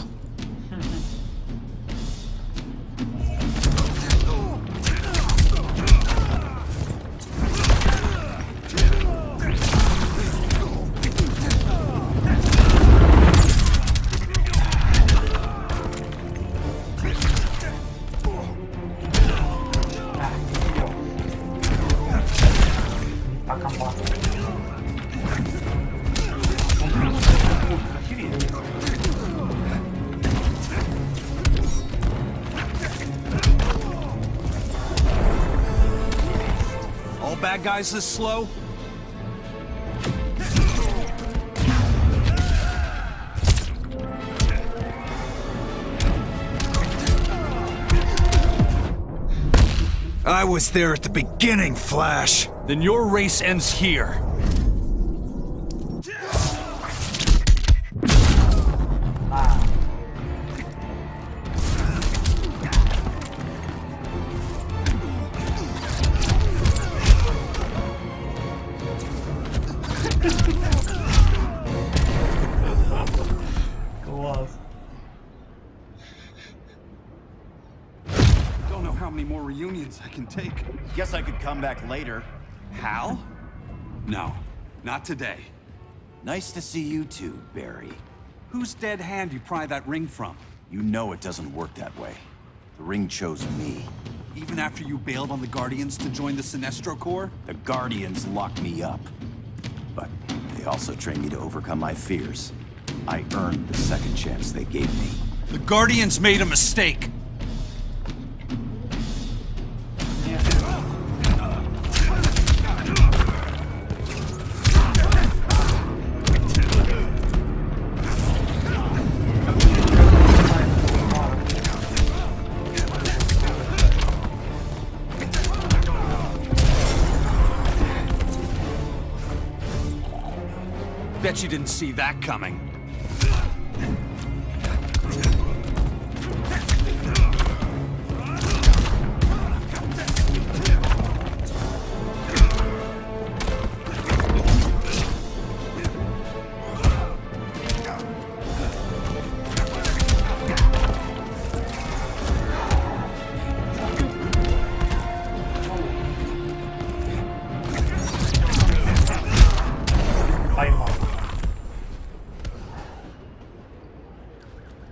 All bad guys this slow? I was there at the beginning, Flash. Then your race ends here. Класс. Don't know how many more reunions I can take. Guess I could come back later. Hal? No, not today. Nice to see you too, Barry. Whose dead hand you pry that ring from? You know it doesn't work that way. The ring chose me. Even after you bailed on the Guardians to join the Sinestro Corps? The Guardians locked me up. But they also trained me to overcome my fears. I earned the second chance they gave me. The Guardians made a mistake! Bet you didn't see that coming.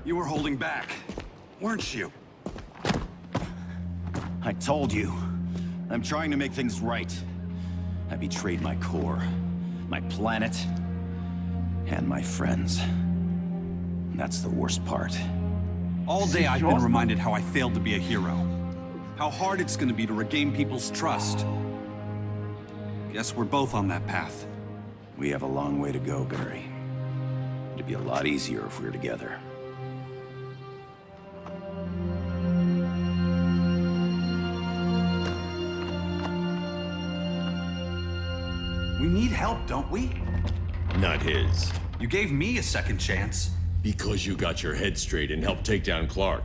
You were holding back, weren't you? I told you. I'm trying to make things right. I betrayed my core, my planet, and my friends. That's the worst part. All day I've been reminded how I failed to be a hero. How hard it's gonna be to regain people's trust. Guess we're both on that path. We have a long way to go, Barry. It'd be a lot easier if we were together. We need help, don't we? Not his. You gave me a second chance. Because you got your head straight and helped take down Clark.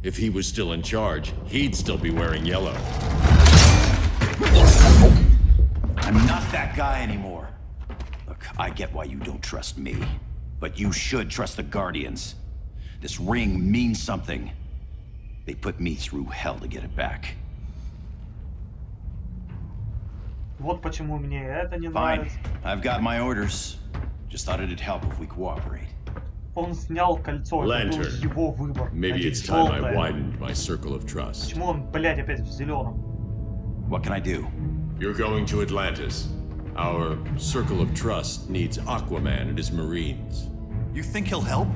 If he was still in charge, he'd still be wearing yellow. I'm not that guy anymore. Look, I get why you don't trust me. But you should trust the Guardians. This ring means something. They put me through hell to get it back. Вот почему мне это не Fine. нравится. I've got my orders. Just thought it'd help if we cooperate. Он снял кольцо, это был его выбор. Maybe it's time I widened my circle of trust. Почему он, блядь, опять в зеленом? What can I do? You're going to Atlantis. Our circle of trust needs Aquaman and his Marines. You think he'll help?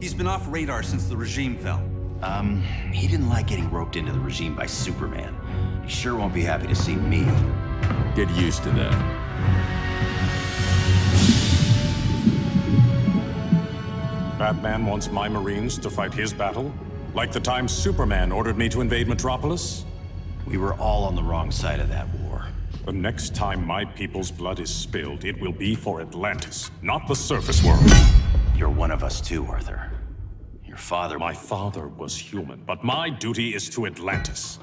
He's been off radar since the regime fell. He didn't like getting roped into the regime by Superman. He sure won't be happy to see me. Get used to that. Batman wants my Marines to fight his battle? Like the time Superman ordered me to invade Metropolis? We were all on the wrong side of that war. The next time my people's blood is spilled, it will be for Atlantis, not the surface world. You're one of us too, Arthur. Your father... My father was human, but my duty is to Atlantis.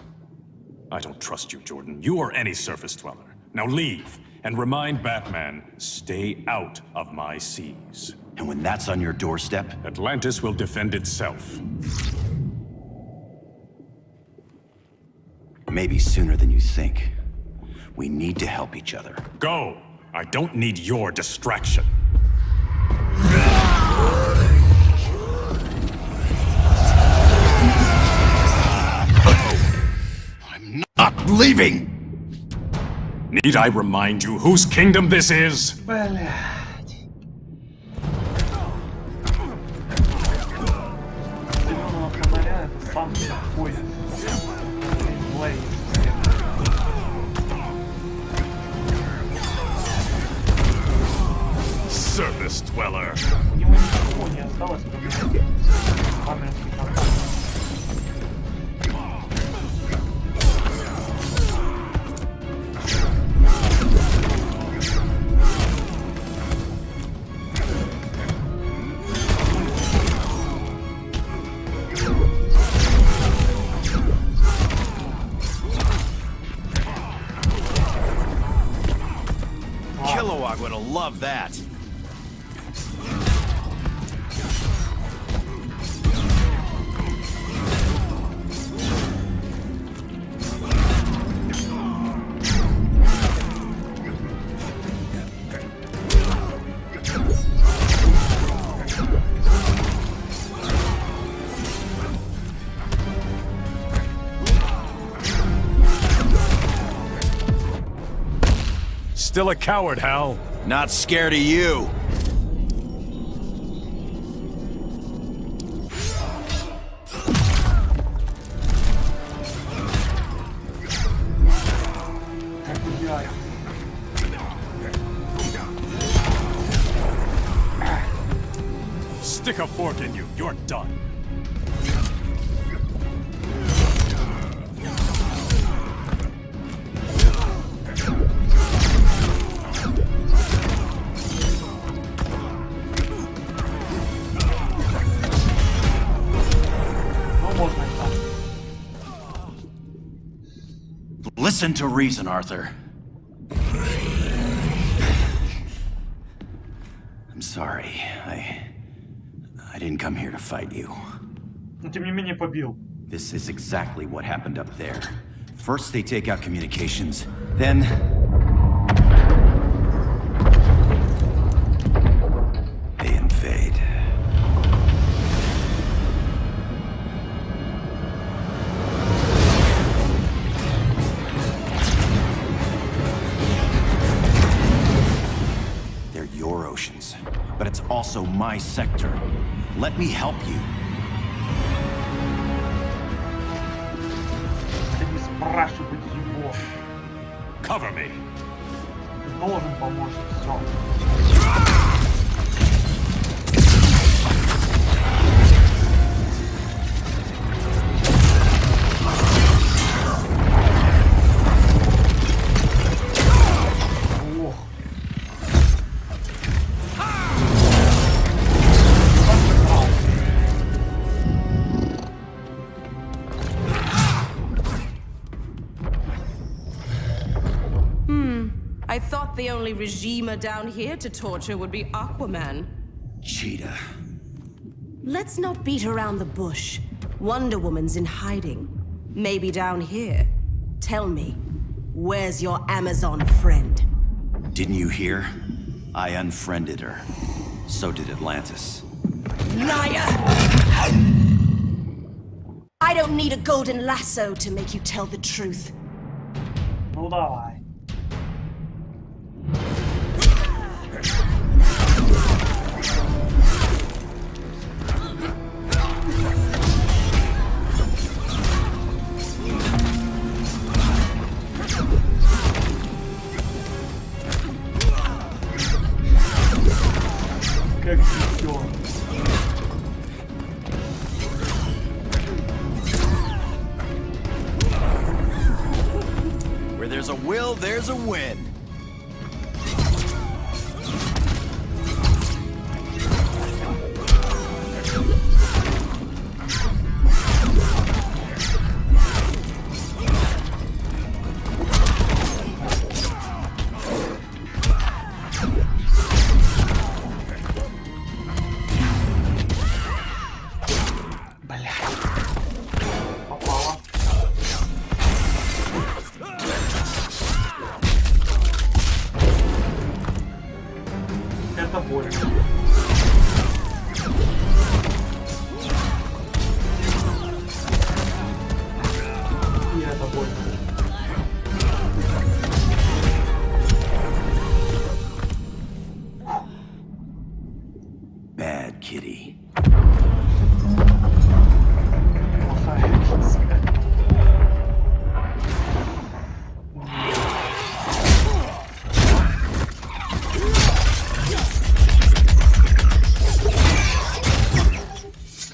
I don't trust you, Jordan. You or any surface dweller. Now leave, and remind Batman, stay out of my seas. And when that's on your doorstep? Atlantis will defend itself. Maybe sooner than you think. We need to help each other. Go! I don't need your distraction. I'm not leaving! Need I remind you whose kingdom this is? Блядь. Зеленого фонаря это сам такой. Surface dweller. У него ничего не осталось, кроме каменных контактов. Kilowog would have loved that. still a coward, Hal. Not scared of you. Stick a fork in you. You're done. Listen to reason, Arthur. I'm sorry. I didn't come here to fight you. Но тем не менее побил. This is exactly what happened up there. First they take out communications, then... they invade. They're your oceans, but it's also my sector. Let me help you. Cover me. Должен помочь, все. I thought the only regimer down here to torture would be Aquaman. Cheetah. Let's not beat around the bush. Wonder Woman's in hiding. Maybe down here. Tell me, where's your Amazon friend? Didn't you hear? I unfriended her. So did Atlantis. Liar! I don't need a golden lasso to make you tell the truth. Ну давай. Как все. Where there's a will, there's a win. Это больно. И это больно. Bad kitty.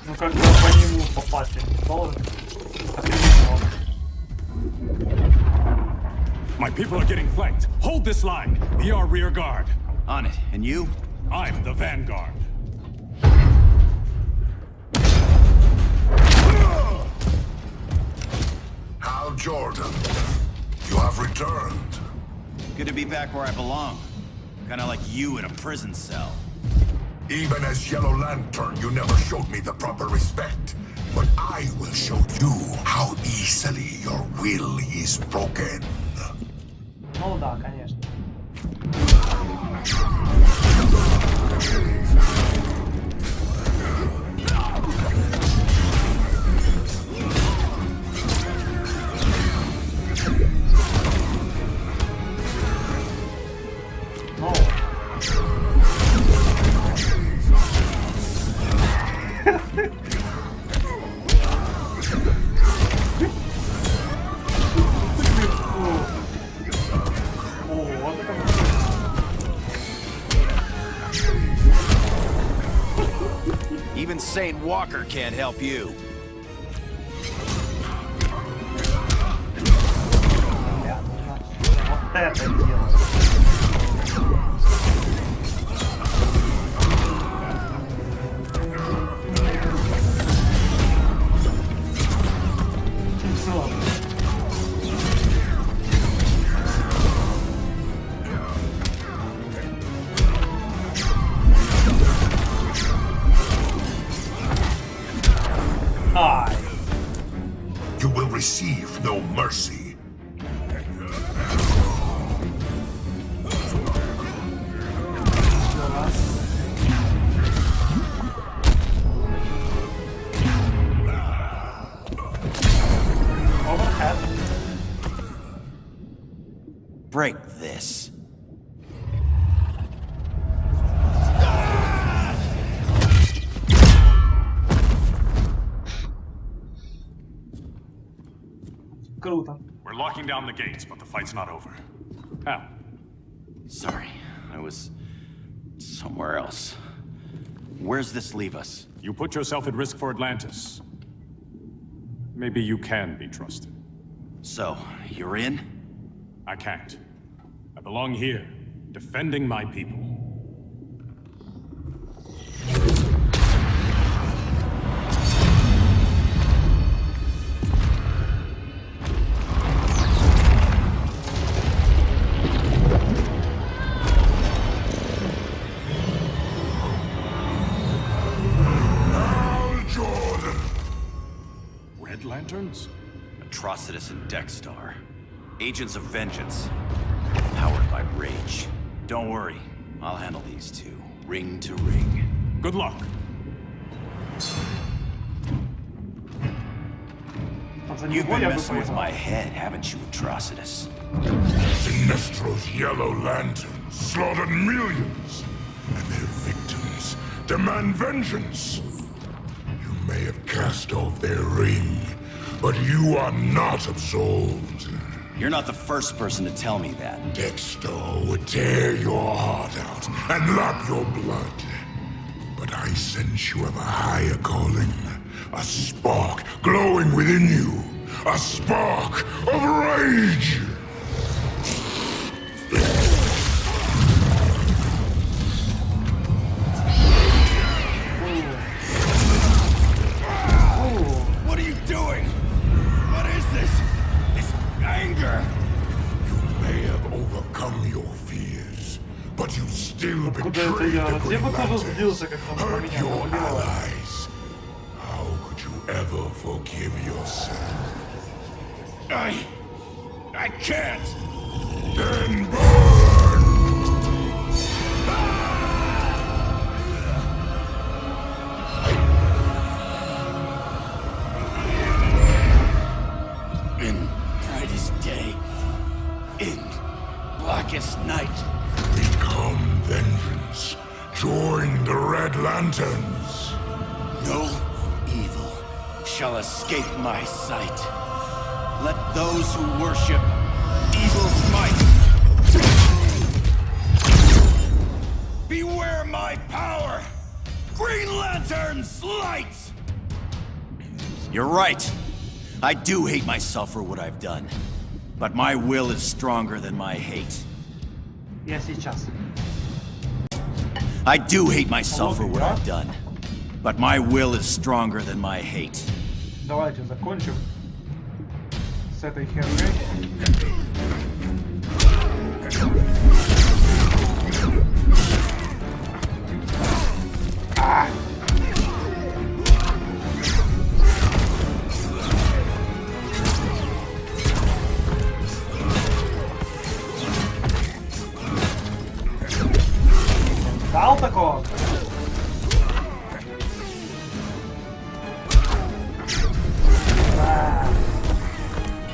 Ну как-то по нему попасть я не должен. My people are getting flanked. Hold this line. Be our rear guard. On it. And you? I'm the vanguard. Hal Jordan, you have returned. Good to be back where I belong. Kinda like you in a prison cell. Even as Yellow Lantern, you never showed me the proper respect. But I will show you how easily your will is broken. Ну да, конечно. Ну. Even Saint Walker can't help you. Вот это дело. You will receive no mercy. Break this. Круто. We're locking down the gates, but the fight's not over. How? Sorry, I was somewhere else. Where's this leave us? You put yourself at risk for Atlantis. Maybe you can be trusted. So, you're in? I can't. I belong here, defending my people. Red Lanterns? Atrocitus and Dexstar. Agents of Vengeance. Powered by rage. Don't worry, I'll handle these two, ring to ring. Good luck. You've been messing with my head, haven't you, Atrocitus? Sinestro's yellow lanterns slaughtered millions, and their victims demand vengeance. You may have cast off their ring, but you are not absolved. You're not the first person to tell me that. Dexter would tear your heart out and lap your blood. But I sense you have a higher calling. A spark glowing within you. A spark of rage! What are you doing? What is this? This anger? You may have overcome your fears, but you still betrayed the Green Lanterns, hurt your allies. How could you ever forgive yourself? I can't! Then burn! In brightest day, in blackest night. Become vengeance. Join the Red Lanterns. No evil shall escape my sight. Let those who worship evil's might beware my power! Green Lantern's light! You're right. I do hate myself for what I've done. But my will is stronger than my hate. Я сейчас. I do hate myself for what I've done. But my will is stronger than my hate. Давайте закончим с этой херней. Дал такого?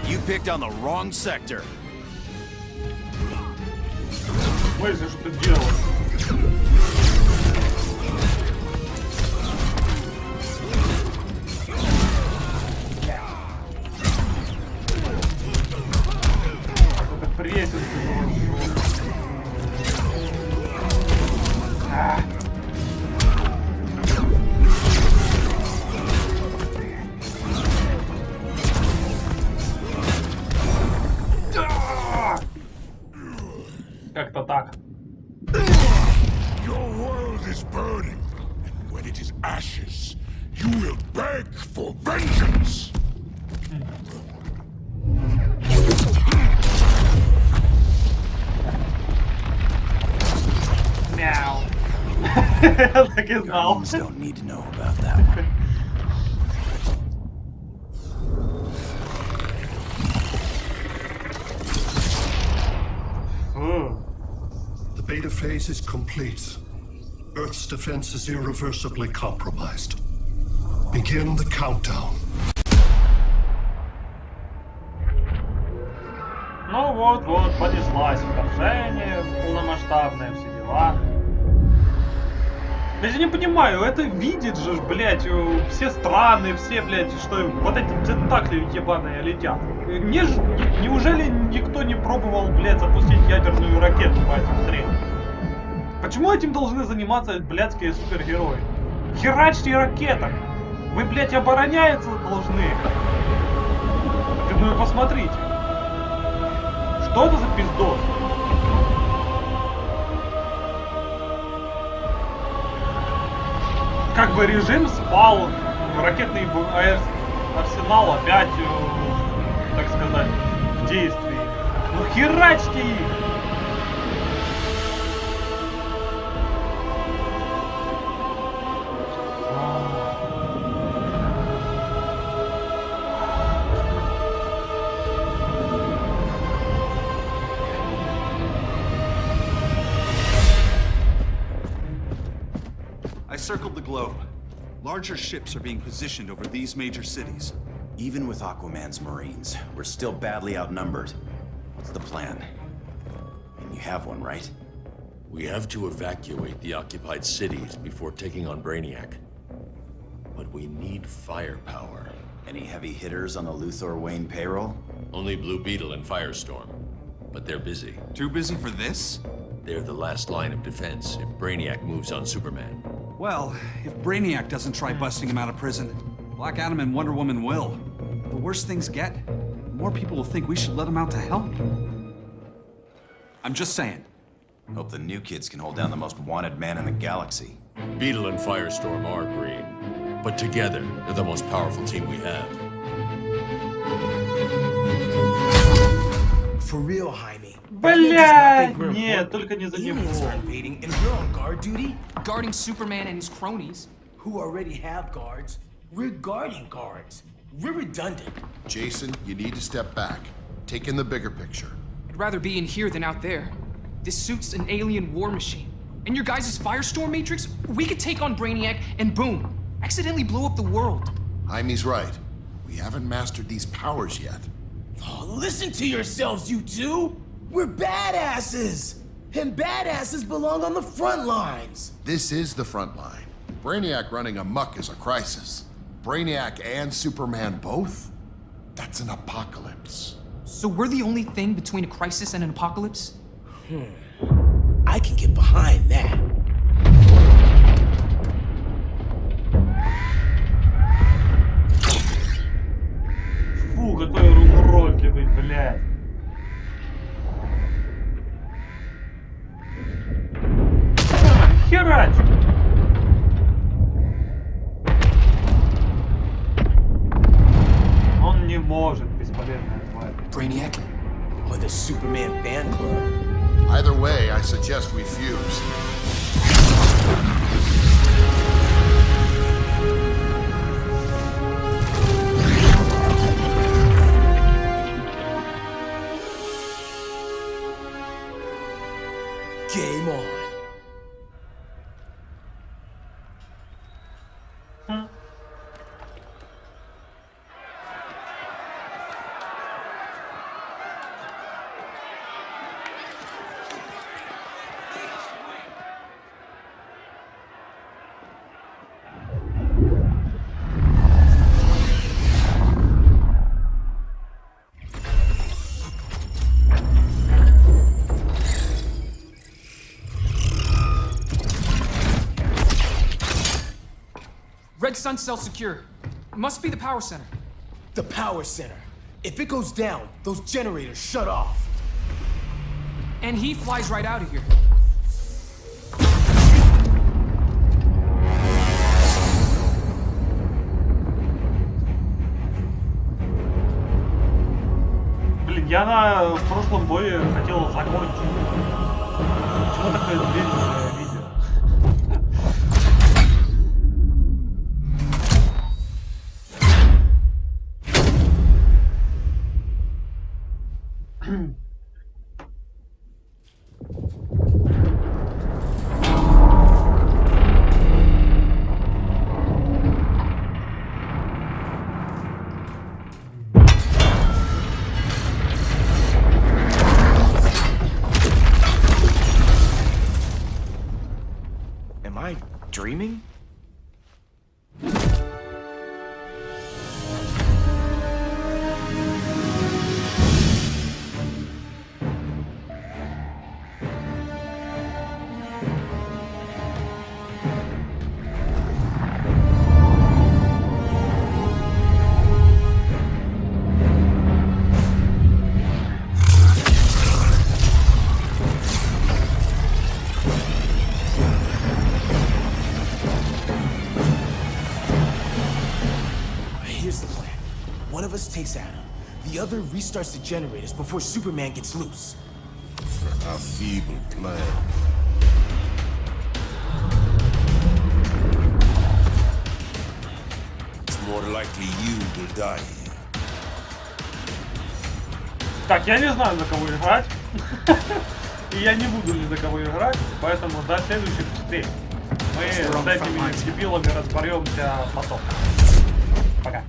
You picked on the wrong sector. В смысле, что делать? Это прессинг. Как-то так. Your world is burning, and when it is ashes, you will beg for vengeance. Мяу. Так и знал. Don't need to know about that one. The beta phase is complete. Earth's defense is irreversibly compromised. Begin the countdown. Ну вот, понеслась вторжение, полномасштабное, все дела. Я не понимаю, это видит же, блядь, все страны, все, блядь, что вот эти тентакли ебаные летят. Неужели никто не пробовал, блядь, запустить ядерную ракету по этим хреням? Почему этим должны заниматься блядские супергерои? Херачьте ракетами! Вы, блядь, обороняться должны. Ну и посмотрите. Что это за пиздос? Как бы режим спал, ракетный арсенал опять, так сказать, в действии. Ну херачьте их! I circled the globe. Larger ships are being positioned over these major cities. Even with Aquaman's Marines, we're still badly outnumbered. What's the plan? And you have one, right? We have to evacuate the occupied cities before taking on Brainiac. But we need firepower. Any heavy hitters on the Luthor Wayne payroll? Only Blue Beetle and Firestorm. But they're busy. Too busy for this? They're the last line of defense if Brainiac moves on Superman. Well, if Brainiac doesn't try busting him out of prison, Black Adam and Wonder Woman will. The worse things get, the more people will think we should let him out to help. I'm just saying. Hope the new kids can hold down the most wanted man in the galaxy. Beetle and Firestorm are green, but together, they're the most powerful team we have. For real, Jaime. Блядь, нет, только не за него. Invading, and we're on guard duty, guarding Superman and his cronies, who already have guards. We're guarding guards. We're redundant. Jason, you need to step back. Take in the bigger picture. I'd rather be in here than out there. This suit's an alien war machine. And your guys' Firestorm Matrix, we could take on Brainiac and boom, accidentally blow up the world. Jaime's right. We haven't mastered these powers yet. Oh, listen to yourselves, you two! We're badasses! And badasses belong on the front lines! This is the front line. Brainiac running amok is a crisis. Brainiac and Superman both? That's an apocalypse. So we're the only thing between a crisis and an apocalypse? I can get behind that. Фу, какой уродливый, блядь. Херач! Он не может, бесполезная тварь. Brainiac or the Superman fan club? Either way, I suggest we fuse. Game on. Greg's sun's cell secure. It must be the power center. The power center. If it goes down, those generators shut off. And he flies right out of here. Блин, я в прошлом бое хотел закончить. Почему такое длинное видео? Am I dreaming? Here's the plan. One of us takes Adam. The other restarts the generators before Superman gets loose. A feeble plan. It's more likely you will die here. Так, я не знаю, за кого играть. И я не буду ни за кого играть, поэтому до следующих встреч. Мы с этими дебилами разберемся потом. Пока.